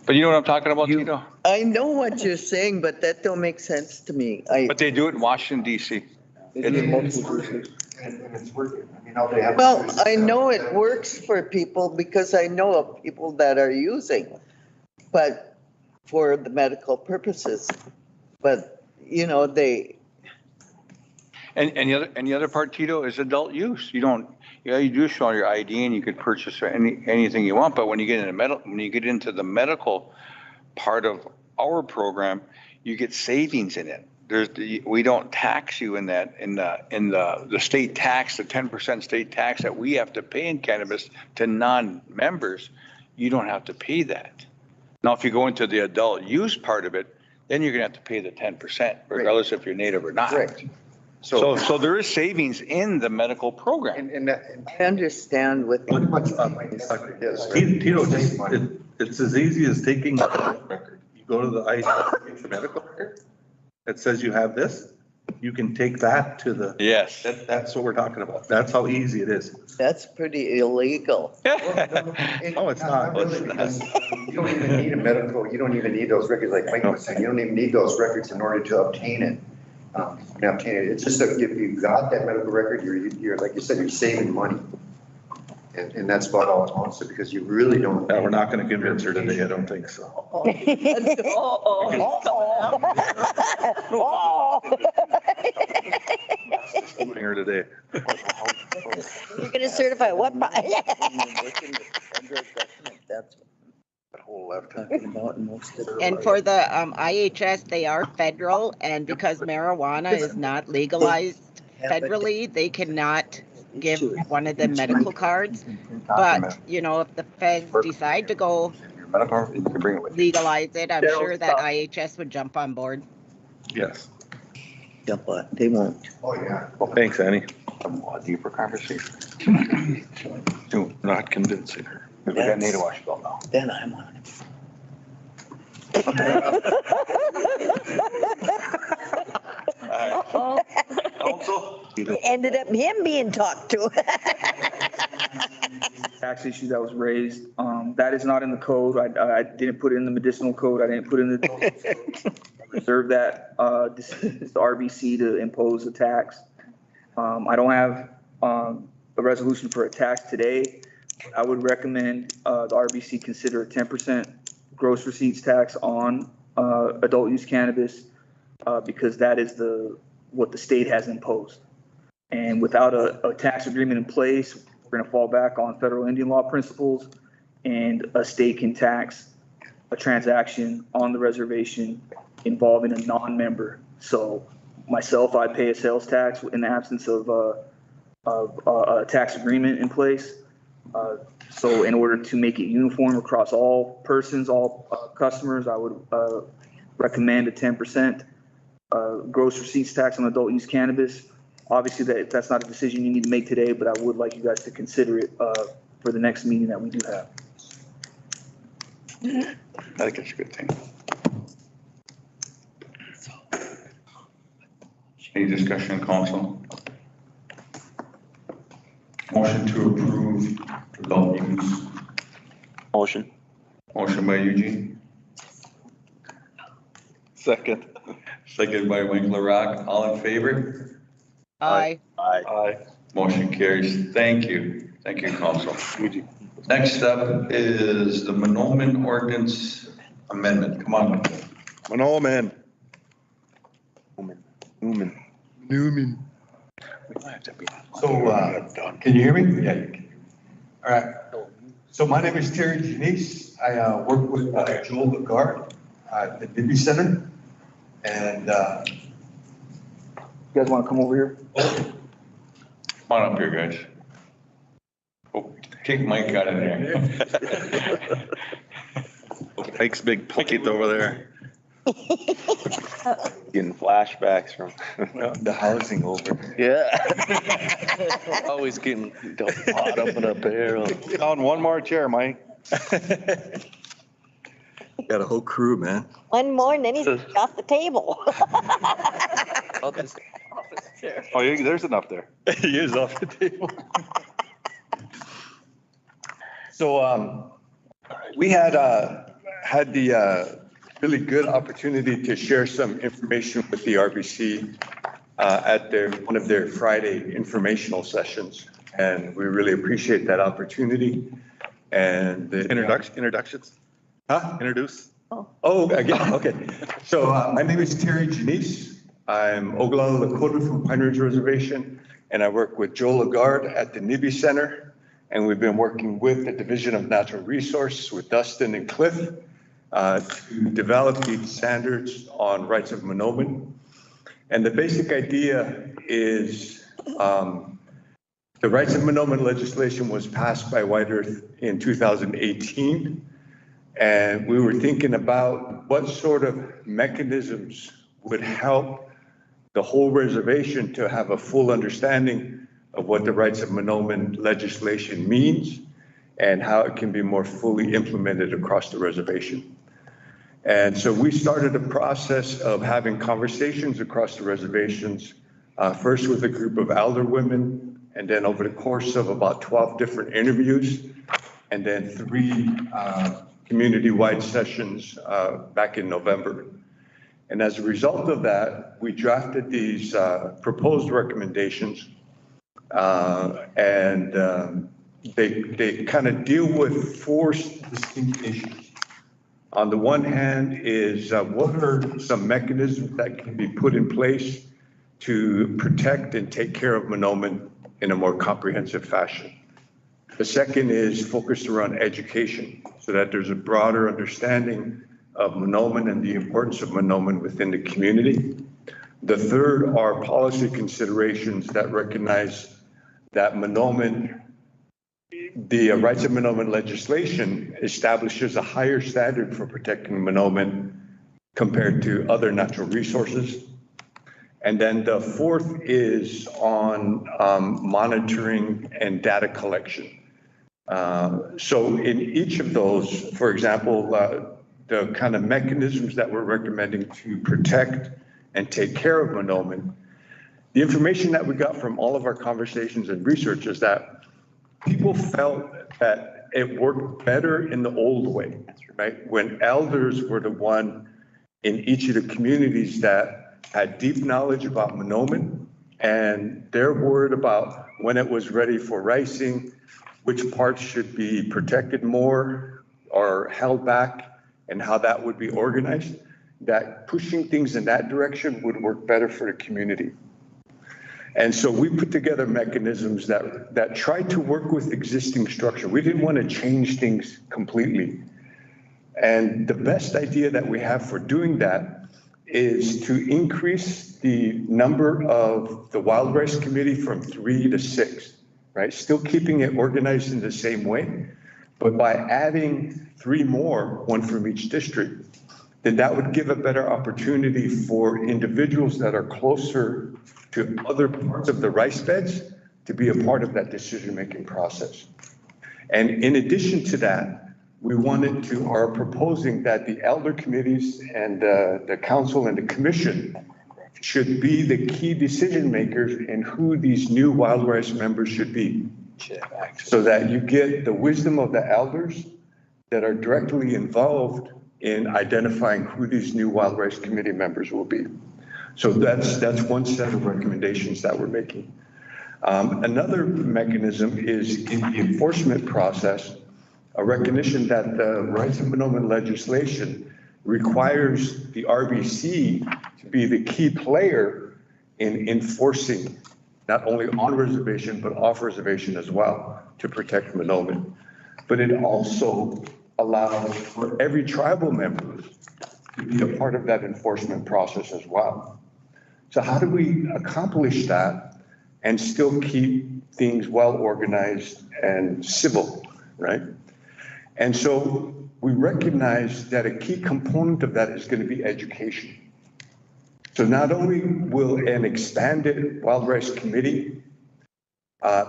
Speaker 1: But you know what I'm talking about, Tito?
Speaker 3: I know what you're saying, but that don't make sense to me.
Speaker 1: But they do it in Washington, D.C.
Speaker 13: in multiple jurisdictions.
Speaker 5: And it's working. I mean, all they have.
Speaker 3: Well, I know it works for people because I know of people that are using, but for the medical purposes. But, you know,
Speaker 1: And the other part, Tito, is adult use. You don't, you do show your ID and you could purchase anything you want, but when you get into the medical part of our program, you get savings in it. We don't tax you in that, in the state tax, the 10% state tax that we have to pay in cannabis to non-members. You don't have to pay that. Now, if you go into the adult use part of it, then you're gonna have to pay the 10%, regardless if you're native or not.
Speaker 3: Right.
Speaker 1: So there is savings in the medical program.
Speaker 3: I understand with.
Speaker 6: Tito, it's as easy as taking a medical record. You go to the IC medical record, it says you have this, you can take that to the.
Speaker 1: Yes.
Speaker 6: That's what we're talking about. That's how easy it is.
Speaker 3: That's pretty illegal.
Speaker 6: No, it's not.
Speaker 5: Really, because you don't even need a medical, you don't even need those records, like Mike was saying, you don't even need those records in order to obtain it. It's just that if you got that medical record, you're, like you said, you're saving money. And that's about all it wants to, because you really don't.
Speaker 6: Yeah, we're not gonna convince her today, I don't think so. Putting her today.
Speaker 4: You're gonna certify what?
Speaker 3: That's
Speaker 6: That whole left.
Speaker 3: talking about most of it.
Speaker 14: And for the IHS, they are federal, and because marijuana is not legalized federally, they cannot give one of the medical cards. But, you know, if the feds decide to go
Speaker 1: Your medical, you can bring it with you.
Speaker 14: legalize it, I'm sure that IHS would jump on board.
Speaker 6: Yes.
Speaker 3: Yeah, but they won't.
Speaker 5: Oh, yeah.
Speaker 6: Well, thanks, Annie.
Speaker 1: A deeper conversation.
Speaker 6: Do not convincing her.
Speaker 1: We got native wash bill now.
Speaker 3: Then I'm on it.
Speaker 1: Council?
Speaker 4: Ended up him being talked to.
Speaker 13: Tax issue that was raised, that is not in the code. I didn't put it in the medicinal code. I didn't put it in the. Reserve that, this is the RBC to impose a tax. I don't have, a resolution for a tax today. I would recommend, the RBC consider a 10% gross receipts tax on, adult use cannabis, because that is what the state has imposed. And without a tax agreement in place, we're gonna fall back on federal Indian law principles, and a state can tax a transaction on the reservation involving a non-member. So myself, I pay a sales tax in the absence of a tax agreement in place. So in order to make it uniform across all persons, all customers, I would recommend a 10% gross receipts tax on adult use cannabis. Obviously, that's not a decision you need to make today, but I would like you guys to consider it for the next meeting that we do have.
Speaker 1: I think it's a good thing. Any discussion, council? Motion to approve adult use.
Speaker 10: Motion.
Speaker 1: Motion by Eugene,
Speaker 2: Second.
Speaker 1: second by Mike LaRock. All in favor?
Speaker 14: Aye.
Speaker 2: Aye.
Speaker 1: Motion carries. Thank you. Thank you, council. Next up is the Monoman ordinance amendment. Come on.
Speaker 6: Monoman.
Speaker 10: Newman.
Speaker 5: So, can you hear me? Yeah, you can. All right. So my name is Terry Janice. I work with Joel Lagarde at the Bibby Center. And
Speaker 13: You guys want to come over here?
Speaker 1: Come on up here, guys. Oh, take Mike out of there.
Speaker 6: Mike's big pocket over there.
Speaker 10: Getting flashbacks from the housing over.
Speaker 2: Yeah. Always getting hot up in a barrel.
Speaker 6: On one more chair, Mike.
Speaker 10: Got a whole crew, man.
Speaker 4: One more and then he's off the table.
Speaker 2: I'll just-
Speaker 6: Oh, there's enough there.
Speaker 10: He is off the table. So,
Speaker 15: We had the really good opportunity to share some information with the RBC
Speaker 1: at one of their Friday informational sessions. And we really appreciate that opportunity. And the
Speaker 10: Introductions?
Speaker 1: Huh?
Speaker 10: Introduce?
Speaker 1: Oh, again, okay. So my name is Terry Janice. I'm Oglala Lakota from Pine Ridge Reservation, and I work with Joe Lagarde at the Nibby Center. And we've been working with the Division of Natural Resource with Dustin and Cliff to develop these standards on rights of Monoman. And the basic idea is the rights of Monoman legislation was passed by White Earth in 2018. And we were thinking about what sort of mechanisms would help the whole reservation to have a full understanding of what the rights of Monoman legislation means and how it can be more fully implemented across the reservation. And so we started a process of having conversations across the reservations, first with a group of elder women, and then over the course of about 12 different interviews, and then 3 community-wide sessions back in November. And as a result of that, we drafted these proposed recommendations, and they kind of deal with 4 distinct issues. On the one hand is what are some mechanisms that can be put in place to protect and take care of Monoman in a more comprehensive fashion. The second is focused around education so that there's a broader understanding of Monoman and the importance of Monoman within the community. The third are policy considerations that recognize that Monoman, the rights of Monoman legislation establishes a higher standard for protecting Monoman compared to other natural resources. And then the fourth is on monitoring and data collection. So in each of those, for example, the kind of mechanisms that we're recommending to protect and take care of Monoman, the information that we got from all of our conversations and research is that people felt that it worked better in the old way, right? When elders were the one in each of the communities that had deep knowledge about Monoman, and they're worried about when it was ready for ricing, which parts should be protected more or held back, and how that would be organized, that pushing things in that direction would work better for the community. And so we put together mechanisms that try to work with existing structure. We didn't want to change things completely. And the best idea that we have for doing that is to increase the number of the Wild Rice Committee from 3 to 6, right? Still keeping it organized in the same way, but by adding 3 more, 1 from each district, then that would give a better opportunity for individuals that are closer to other parts of the rice beds to be a part of that decision-making process. And in addition to that, we are proposing that the elder committees and the council and the commission should be the key decision makers in who these new wild rice members should be. So that you get the wisdom of the elders that are directly involved in identifying who these new wild rice committee members will be. So that's one set of recommendations that we're making. Another mechanism is in the enforcement process, a recognition that the rights of Monoman legislation requires the RBC to be the key player in enforcing not only on reservation, but off reservation as well to protect Monoman. But it also allows for every tribal member to be a part of that enforcement process as well. So how do we accomplish that and still keep things well organized and civil, right? And so we recognize that a key component of that is going to be education. So not only will an expanded Wild Rice Committee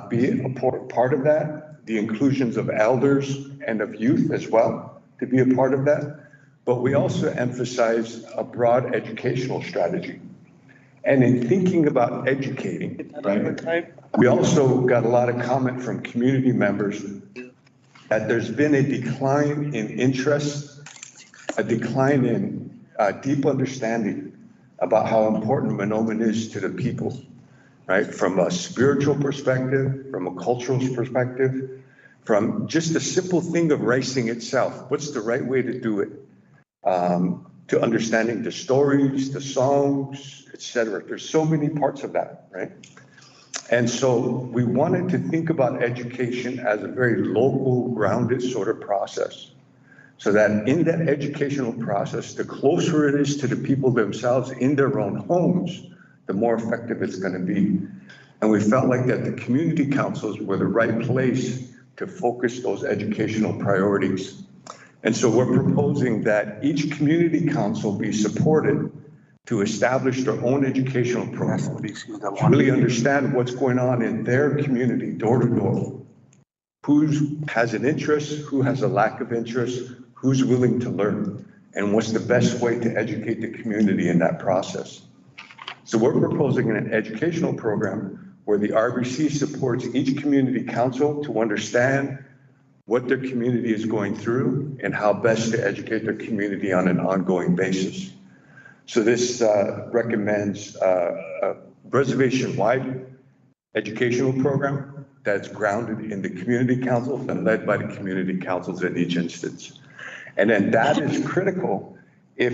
Speaker 1: be a part of that, the inclusions of elders and of youth as well to be a part of that, but we also emphasize a broad educational strategy. And in thinking about educating, right, we also got a lot of comment from community members that there's been a decline in interest, a decline in deep understanding
Speaker 15: about how important Monoman is to the people, right? From a spiritual perspective, from a cultural perspective, from just the simple thing of racing itself. What's the right way to do it? To understanding the stories, the songs, etc. There's so many parts of that, right? And so we wanted to think about education as a very local, grounded sort of process. So that in that educational process, the closer it is to the people themselves in their own homes, the more effective it's going to be. And we felt like that the community councils were the right place to focus those educational priorities. And so we're proposing that each community council be supported to establish their own educational program, to really understand what's going on in their community, door to door. Who has an interest, who has a lack of interest, who's willing to learn, and what's the best way to educate the community in that process. So we're proposing an educational program where the RBC supports each community council to understand what their community is going through and how best to educate their community on an ongoing basis. So this recommends a reservation-wide educational program that's grounded in the community councils and led by the community councils in each instance. And then that is critical if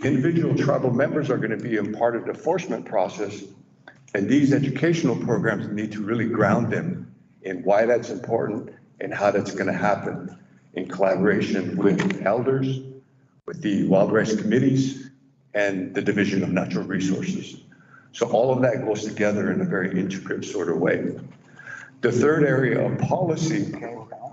Speaker 15: individual tribal members are going to be a part of the enforcement process, and these educational programs need to really ground them in why that's important and how that's going to happen in collaboration with elders, with the wild rice committees, and the Division of Natural Resources. So all of that goes together in a very intricate sort of way. The third area of policy,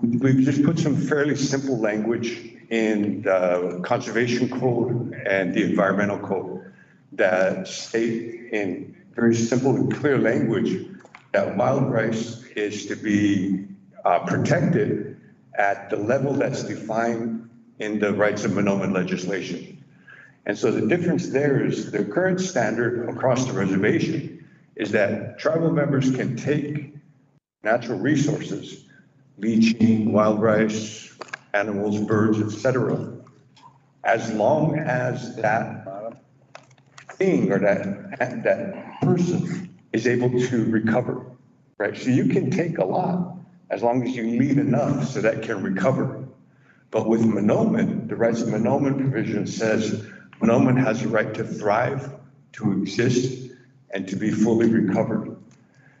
Speaker 15: we've just put some fairly simple language in the Conservation Code and the Environmental Code that state in very simple and clear language that wild rice is to be protected at the level that's defined in the rights of Monoman legislation. And so the difference there is the current standard across the reservation is that tribal members can take natural resources, leaching, wild rice, animals, birds, etc., as long as that thing or that person is able to recover, right? So you can take a lot as long as you leave enough so that can recover. But with Monoman, the rights of Monoman provision says Monoman has the right to thrive, to exist, and to be fully recovered.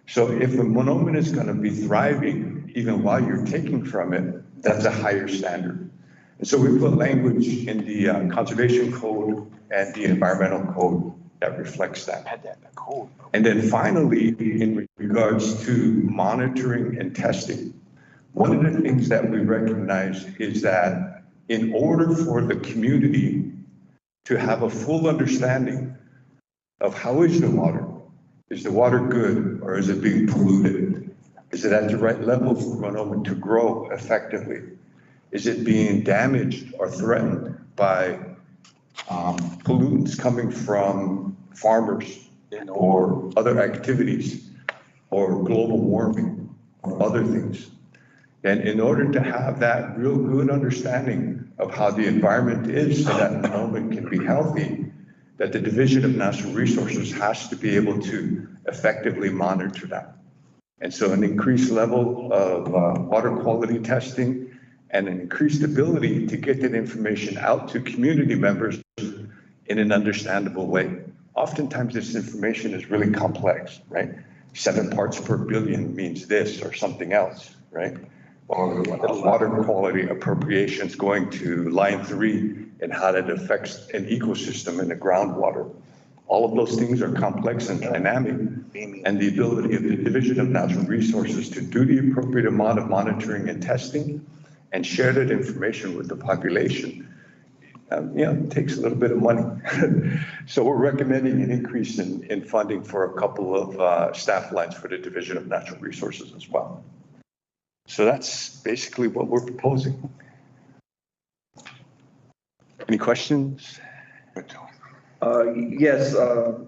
Speaker 15: So if the Monoman is going to be thriving, even while you're taking from it, that's a higher standard. And so we put language in the Conservation Code and the Environmental Code that reflects that. And then finally, in regards to monitoring and testing, one of the things that we recognize is that in order for the community to have a full understanding of how is the water good or is it being polluted? Is it at the right level for Monoman to grow effectively? Is it being damaged or threatened by pollutants coming from farmers or other activities or global warming or other things? And in order to have that real good understanding of how the environment is so that Monoman can be healthy, that the Division of Natural Resources has to be able to effectively monitor that. And so an increased level of water quality testing and an increased ability to get that information out to community members in an understandable way. Oftentimes this information is really complex, right? 7 parts per billion means this or something else, right? Or water quality appropriations going to line 3 and how that affects an ecosystem and the groundwater. All of those things are complex and dynamic, and the ability of the Division of Natural Resources to do the appropriate amount of monitoring and testing and share that information with the population, it takes a little bit of money. So we're recommending an increase in funding for a couple of staff lines for the Division of Natural Resources as well. So that's basically what we're proposing. Any questions?
Speaker 13: Yes,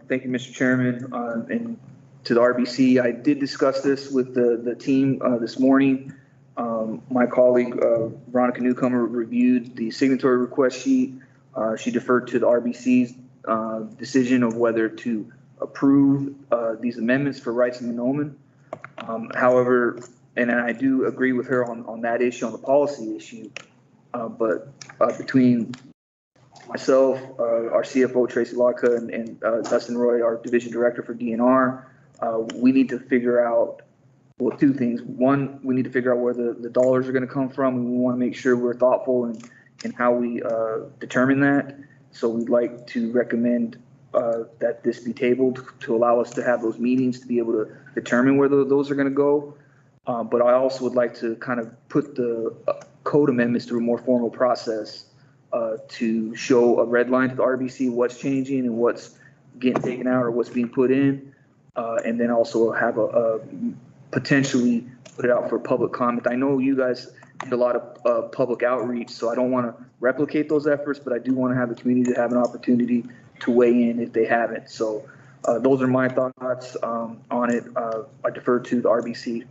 Speaker 13: thank you, Mr. Chairman. And to the RBC, I did discuss this with the team this morning. My colleague, Veronica Newcomer, reviewed the signatory request sheet. She deferred to the RBC's decision of whether to approve these amendments for rights of annulment. However, and I do agree with her on that issue, on the policy issue, but between myself, our CFO, Tracy Locke, and Dustin Roy, our division director for DNR, we need to figure out, well, two things. One, we need to figure out where the dollars are going to come from, and we want to make sure we're thoughtful in how we determine that. So we'd like to recommend that this be tabled to allow us to have those meetings to be able to determine where those are going to go. But I also would like to kind of put the code amendments through a more formal process to show a red line to the RBC what's changing and what's getting taken out or what's being put in. And then also have a potentially put it out for public comment. I know you guys did a lot of public outreach, so I don't want to replicate those efforts, but I do want to have the community to have an opportunity to weigh in if they haven't. So those are my thoughts on it. I defer to the RBC.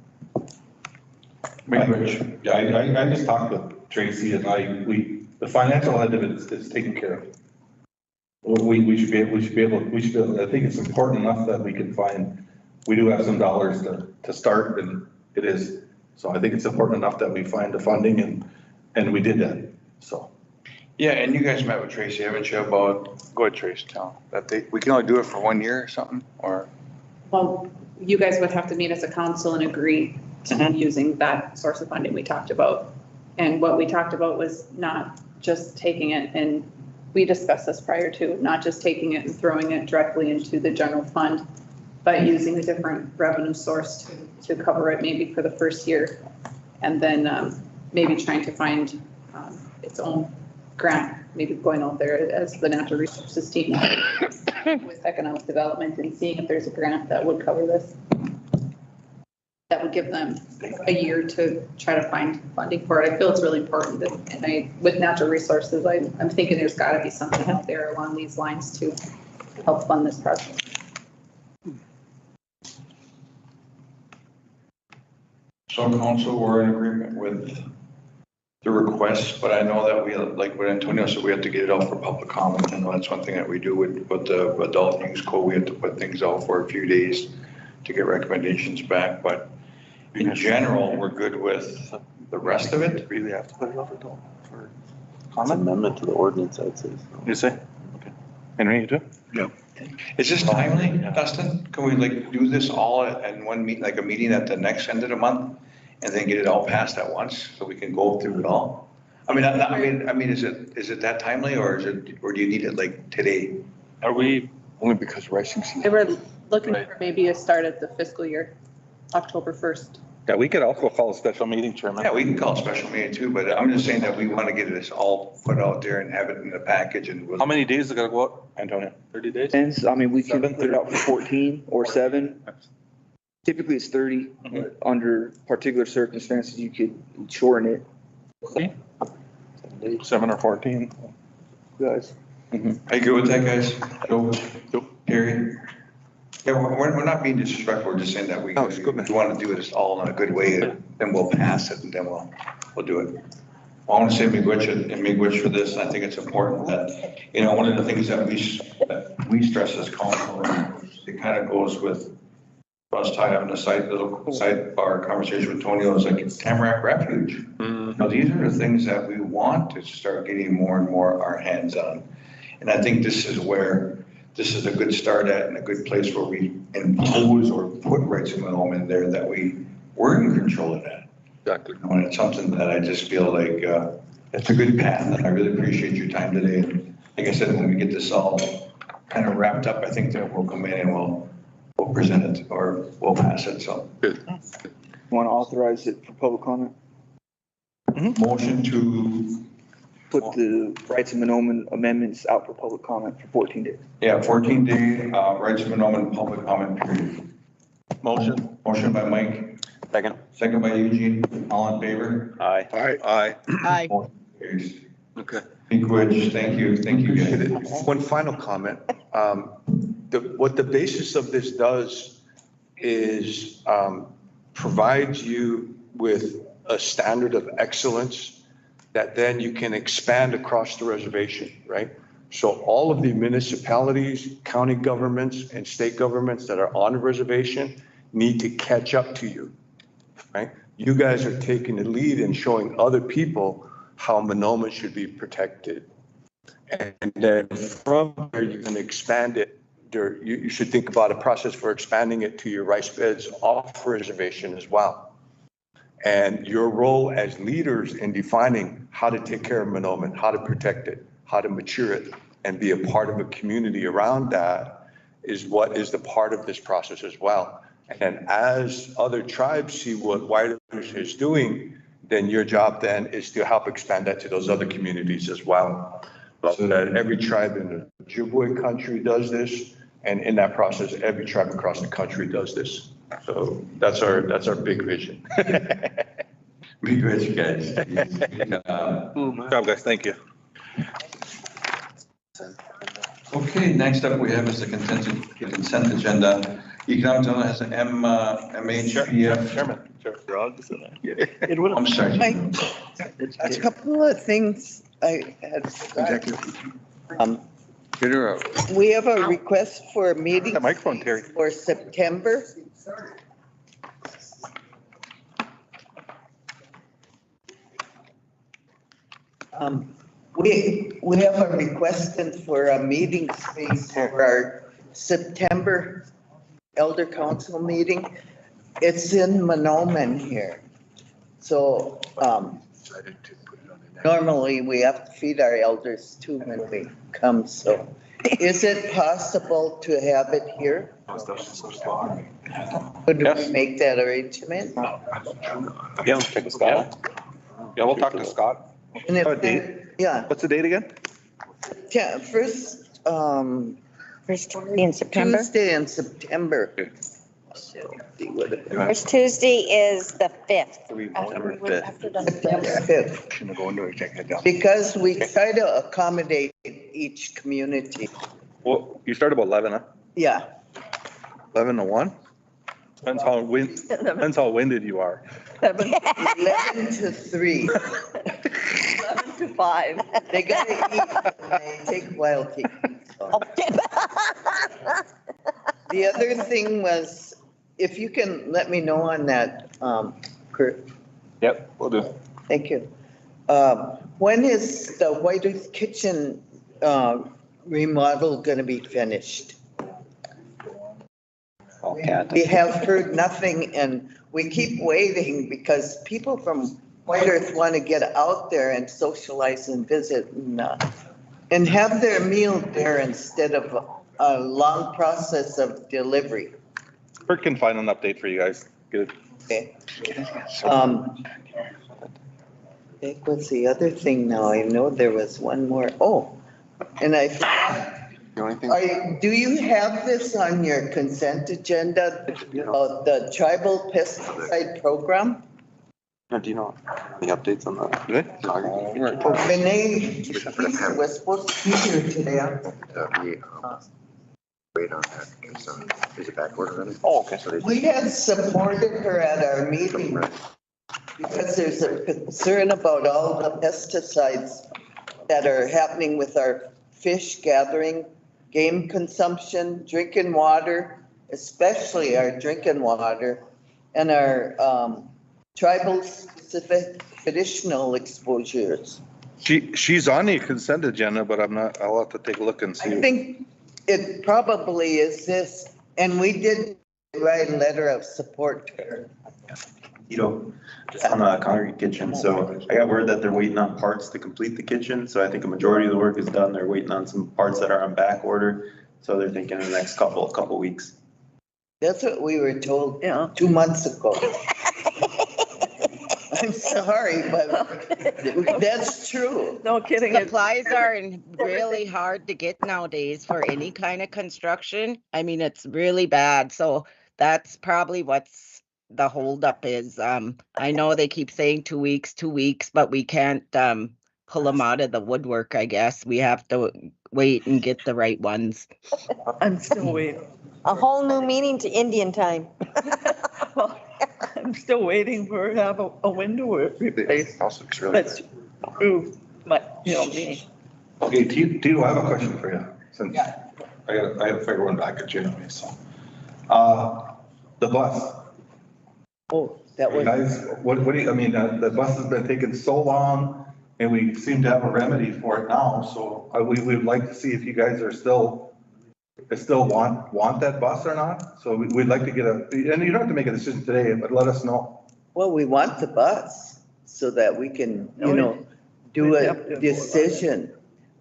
Speaker 6: Yeah, I just talked with Tracy and the financial end of it is taken care of. We should be able, I think it's important enough that we can find, we do have some dollars to start, and it is. So I think it's important enough that we find the funding, and we did that, so.
Speaker 1: Yeah, and you guys met with Tracy, haven't you, about, go ahead, Tracy, tell them, that we can only do it for 1 year or something, or?
Speaker 16: Well, you guys would have to meet as a council and agree to using that source of funding we talked about. And what we talked about was not just taking it, and we discussed this prior to, not just taking it and throwing it directly into the general fund, but using a different revenue source to cover it maybe for the first year. And then maybe trying to find its own grant, maybe going out there as the natural resources team with economic development and seeing if there's a grant that would cover this. That would give them a year to try to find funding for it. I feel it's really important. And with natural resources, I'm thinking there's got to be something out there along these lines to help fund this project.
Speaker 1: So council, we're in agreement with the request, but I know that we, like what Antonio said, we have to get it out for public comment. And that's one thing that we do with the adult news code. We have to put things out for a few days to get recommendations back. But in general, we're good with the rest of it.
Speaker 10: Really have to put it over for comment amendment to the ordinance, I'd say.
Speaker 6: You say? Okay. Henry, you too?
Speaker 10: Yeah.
Speaker 1: Is this timely, Dustin? Can we like do this all in one meet, like a meeting at the next end of the month, and then get it all passed at once so we can go through it all? I mean, is it that timely, or do you need it like today?
Speaker 6: Are we, only because racing season?
Speaker 16: They were looking for maybe a start at the fiscal year, October 1st.
Speaker 6: Yeah, we could also call a special meeting, Chairman.
Speaker 1: Yeah, we can call a special meeting too, but I'm just saying that we want to get this all put out there and have it in the package and.
Speaker 6: How many days is it gonna go out, Antonio? 30 days?
Speaker 13: And I mean, we can put it out for 14 or 7. Typically it's 30, but under particular circumstances, you could shorten it.
Speaker 6: Okay. 7 or 14.
Speaker 13: Guys.
Speaker 1: Are you good with that, guys? Joe? Gary? Yeah, we're not being disrespectful, we're just saying that we want to do this all in a good way, and then we'll pass it, and then we'll do it. I want to say miigwech for this, and I think it's important that, you know, one of the things that we stress as council, it kind of goes with us having a little sidebar conversation with Tony, was like, it's Tamarack Refuge. Now, these are the things that we want to start getting more and more our hands on. And I think this is a good start at and a good place where we impose or put rights of annulment in there that we're in control of that.
Speaker 6: Exactly.
Speaker 1: And it's something that I just feel like it's a good path, and I really appreciate your time today. And like I said, when we get this all kind of wrapped up, I think that we'll come in and we'll present it or we'll pass it. So good.
Speaker 13: You want to authorize it for public comment?
Speaker 1: Motion to
Speaker 13: put the rights of annulment amendments out for public comment for 14 days.
Speaker 1: Yeah, 14-day rights of annulment public comment period. Motion by Mike. Second by Eugene. All in favor?
Speaker 10: Aye.
Speaker 14: Aye.
Speaker 1: Okay. miigwech, thank you guys.
Speaker 15: One final comment. What the basis of this does is provides you with a standard of excellence that then you can expand across the reservation, right? So all of the municipalities, county governments, and state governments that are on the reservation need to catch up to you, right? You guys are taking the lead and showing other people how Monoma should be protected. And then from there, you're going to expand it. You should think about a process for expanding it to your rice beds off reservation as well. And your role as leaders in defining how to take care of Monoma, how to protect it, how to mature it, and be a part of a community around that is what is the part of this process as well. And as other tribes see what Whitehorse is doing, then your job then is to help expand that to those other communities as well. So that every tribe in the Ojibwe country does this, and in that process, every tribe across the country does this. So that's our big vision.
Speaker 1: Be great, guys.
Speaker 2: Good job, guys. Thank you.
Speaker 1: Okay, next up we have is the consent agenda. Economic Development has an MHPF.
Speaker 2: Chairman.
Speaker 1: I'm sorry.
Speaker 3: A couple of things I had. We have a request for a meeting for September. We have a request for a meeting space for our September Elder Council meeting. It's in Monoma here. So, normally we have to feed our elders too when we come, so. Is it possible to have it here? Could we make that arrangement?
Speaker 6: Yeah, we'll check with Scott. Yeah, we'll talk to Scott.
Speaker 3: And if yeah.
Speaker 6: What's the date again?
Speaker 3: Yeah, first
Speaker 4: Tuesday in September.
Speaker 3: Tuesday in September.
Speaker 4: First Tuesday is the 5th.
Speaker 3: Because we try to accommodate each community.
Speaker 6: Well, you start about 11, huh?
Speaker 3: Yeah.
Speaker 6: 11 to 1? Depends how winded you are.
Speaker 3: 11 to 3.
Speaker 8: 11 to 5.
Speaker 3: They gotta eat, they take a while to eat. So. The other thing was, if you can let me know on that, Kurt.
Speaker 6: Yep, will do.
Speaker 3: Thank you. When is the White Earth Kitchen remodel gonna be finished? We have heard nothing and we keep waiting because people from White Earth want to get out there and socialize and visit and have their meal there instead of a long process of delivery.
Speaker 6: Kurt can find an update for you guys. Good.
Speaker 3: Okay. What's the other thing now? I know there was one more. Oh, and I forgot. Do you have this on your consent agenda, the tribal pesticide program?
Speaker 10: Do you know any updates on that?
Speaker 3: Renee, he was supposed to be here today.
Speaker 5: Wait on that because is it back order already?
Speaker 10: Oh, okay.
Speaker 3: We had supported her at our meeting because there's a concern about all the pesticides that are happening with our fish gathering, game consumption, drinking water, especially our drinking water, and our tribal specific traditional exposures.
Speaker 6: She's on the consent agenda, but I'll have to take a look and see.
Speaker 3: I think it probably is this, and we did write a letter of support to her.
Speaker 12: Just on the Connery kitchen. So I got word that they're waiting on parts to complete the kitchen. So I think a majority of the work is done. They're waiting on some parts that are on back order. So they're thinking in the next couple weeks.
Speaker 3: That's what we were told 2 months ago. I'm sorry, but that's true.
Speaker 8: No kidding.
Speaker 14: Supplies are really hard to get nowadays for any kind of construction. I mean, it's really bad. So that's probably what's the holdup is. I know they keep saying 2 weeks, but we can't pull them out of the woodwork, I guess. We have to wait and get the right ones.
Speaker 8: I'm still waiting.
Speaker 4: A whole new meaning to Indian time.
Speaker 8: Well, I'm still waiting for to have a window replaced. That's true, me.
Speaker 6: Okay, Tito, I have a question for you, since I gotta figure one back at you anyway, so. The bus.
Speaker 3: Oh, that was.
Speaker 6: Guys, what do you, I mean, the bus has been taking so long, and we seem to have a remedy for it now, so we'd like to see if you guys are still want that bus or not, so we'd like to get and you don't have to make a decision today, but let us know.
Speaker 3: Well, we want the bus so that we can, do a decision.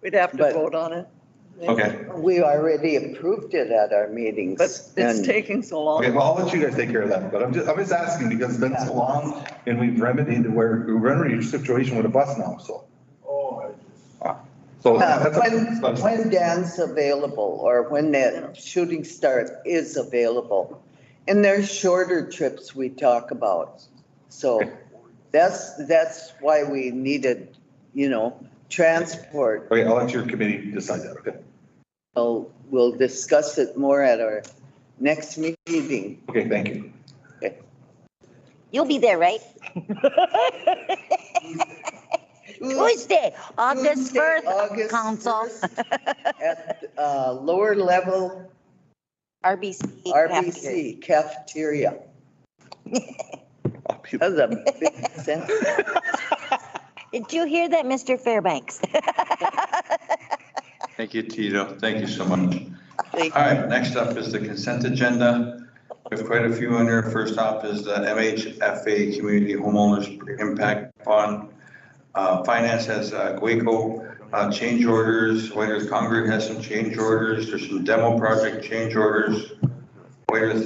Speaker 8: We'd have to
Speaker 3: But-
Speaker 8: vote on it.
Speaker 6: Okay.
Speaker 3: We already approved it at our meetings.
Speaker 8: But it's
Speaker 3: and-
Speaker 8: taking so long.
Speaker 6: Okay, well, I'll let you guys take care of that, but I'm just asking because it's been so long, and we've remedied your situation with a bus now, so. So that's
Speaker 3: When Dan's available or when that shooting star is available. And there's shorter trips we talk about. So that's why we needed, transport.
Speaker 6: Okay, I'll let your committee decide that, okay?
Speaker 3: We'll discuss it more at our next meeting.
Speaker 6: Okay, thank you.
Speaker 4: You'll be there, right? Tuesday, August 1st, council.
Speaker 3: At lower level
Speaker 4: RBC.
Speaker 3: cafeteria. That's a big sentence.
Speaker 4: Did you hear that, Mr. Fairbanks?
Speaker 1: Thank you, Tito. Thank you so much. All right, next up is the consent agenda. We have quite a few on there. First off is the MHFA Community Homeowners Impact Fund. Finance has GUECO change orders. Waiters Congress has some change orders. There's some demo project change orders. Waiters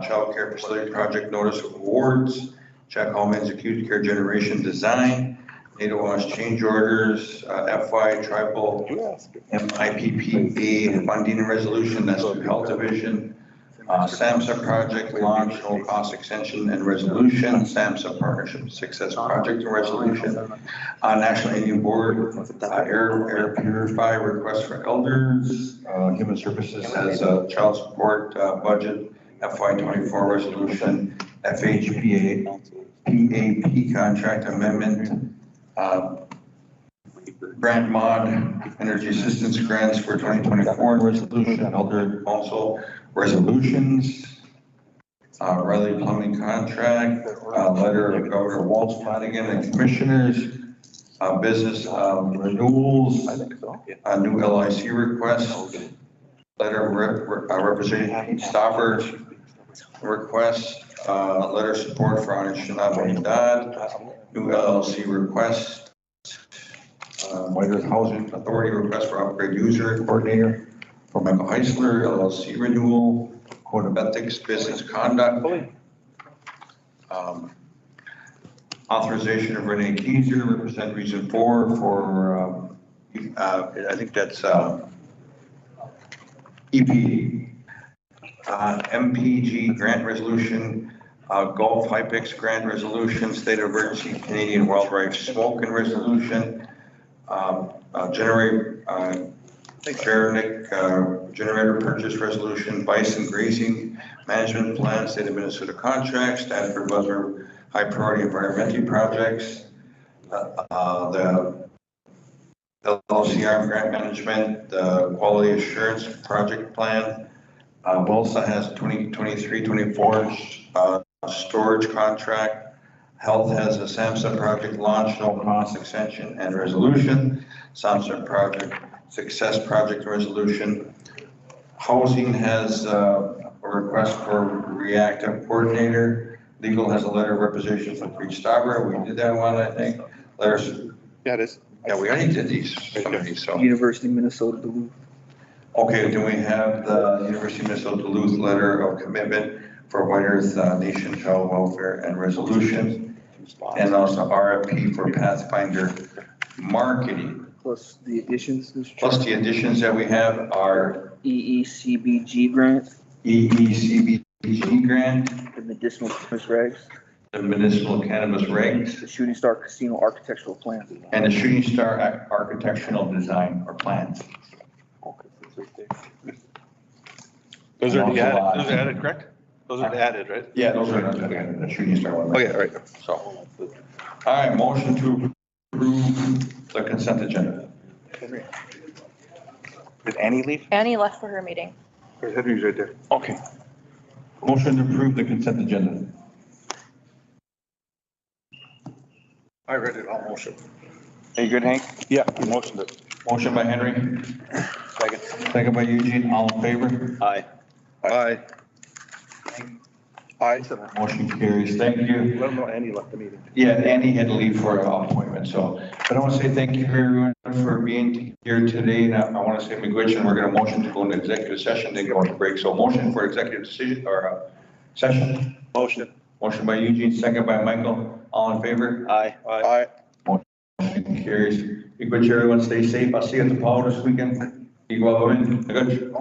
Speaker 1: Child Care Facility Project Notice of Awards. Jack Hallman's Acute Care Generation Design. NATO Wash change orders, FY Tribal MIPPA funding resolution, that's the Health Division. SAMHSA project launch, no cost extension and resolution, SAMHSA partnership success project and resolution. National Indian Board, air purify request for elders. Human Services has a child support budget, FY24 resolution, FHPA, PAP contract amendment. Grant mod, energy assistance grants for 2024 resolution, elder council resolutions, Riley plumbing contract, letter of Governor Waltz Flanagan and commissioners, business renewals, a new LIC request, letter of Representative Stopper request, letter of support for Anish Shanab Dad, new LLC request, Whitehorse Housing Authority request for upgrade user coordinator for Michael Heisler, LLC renewal, Code of Ethics, business conduct. Authorization of Renee Keiser, represent Region 4 for, I think that's EP. MPG grant resolution, Gulf Hypex grant resolution, state of emergency Canadian wildlife smoke and resolution, generator purchase resolution, bison grazing management plan, state of Minnesota contract, Stanford Buzzer high priority environmental projects, the LCR grant management, the quality assurance project plan. BOLSA has 2023-24 storage contract. Health has a SAMHSA project launch, no cost extension and resolution. SAMHSA project success project resolution. Housing has a request for reactive coordinator. Legal has a letter of representation for Creech Starborough. We did that one, I think. Letters.
Speaker 6: Yeah, it is.
Speaker 1: Yeah, we already did these. So.
Speaker 13: University of Minnesota Duluth.
Speaker 1: Okay, do we have the University of Minnesota Duluth letter of commitment for White Earth Nation Child Welfare and Resolution? And also RFP for Pathfinder Marketing.
Speaker 13: Plus the additions.
Speaker 1: Plus the additions that we have are
Speaker 13: EECBG grant.
Speaker 1: EECBG grant.
Speaker 13: The medicinal cannabis regs.
Speaker 1: The medicinal cannabis regs.
Speaker 13: The Shooting Star Casino architectural plan.
Speaker 1: And the Shooting Star architectural design or plans.
Speaker 6: Those are added, correct? Those are added, right?
Speaker 1: Yeah, those are the Shooting Star one.
Speaker 6: Okay, all right.
Speaker 1: So, all right, motion to approve the consent agenda.
Speaker 17: Did Annie leave?
Speaker 18: Annie left for her meeting.
Speaker 17: Or Henry's right there.
Speaker 1: Okay. Motion to approve the consent agenda.
Speaker 17: I read it, I'll motion.
Speaker 1: Are you good, Hank?
Speaker 17: Yeah, I motioned it.
Speaker 1: Motion by Henry. Second. Second by Eugene, all in favor?
Speaker 10: Aye.
Speaker 17: Aye. Aye.
Speaker 1: Motion carries, thank you.
Speaker 17: Let them know Annie left the meeting.
Speaker 1: Yeah, Annie had to leave for an appointment, so, but I want to say thank you everyone for being here today. And I want to say, McGuichin, we're going to motion to go into executive session, then go into break. So motion for executive decision or session.
Speaker 17: Motion.
Speaker 1: Motion by Eugene, second by Michael. All in favor?
Speaker 10: Aye.
Speaker 17: Aye.
Speaker 1: Motion carries. McGuichin, everyone stay safe. I'll see you at the power this weekend. You go out, good.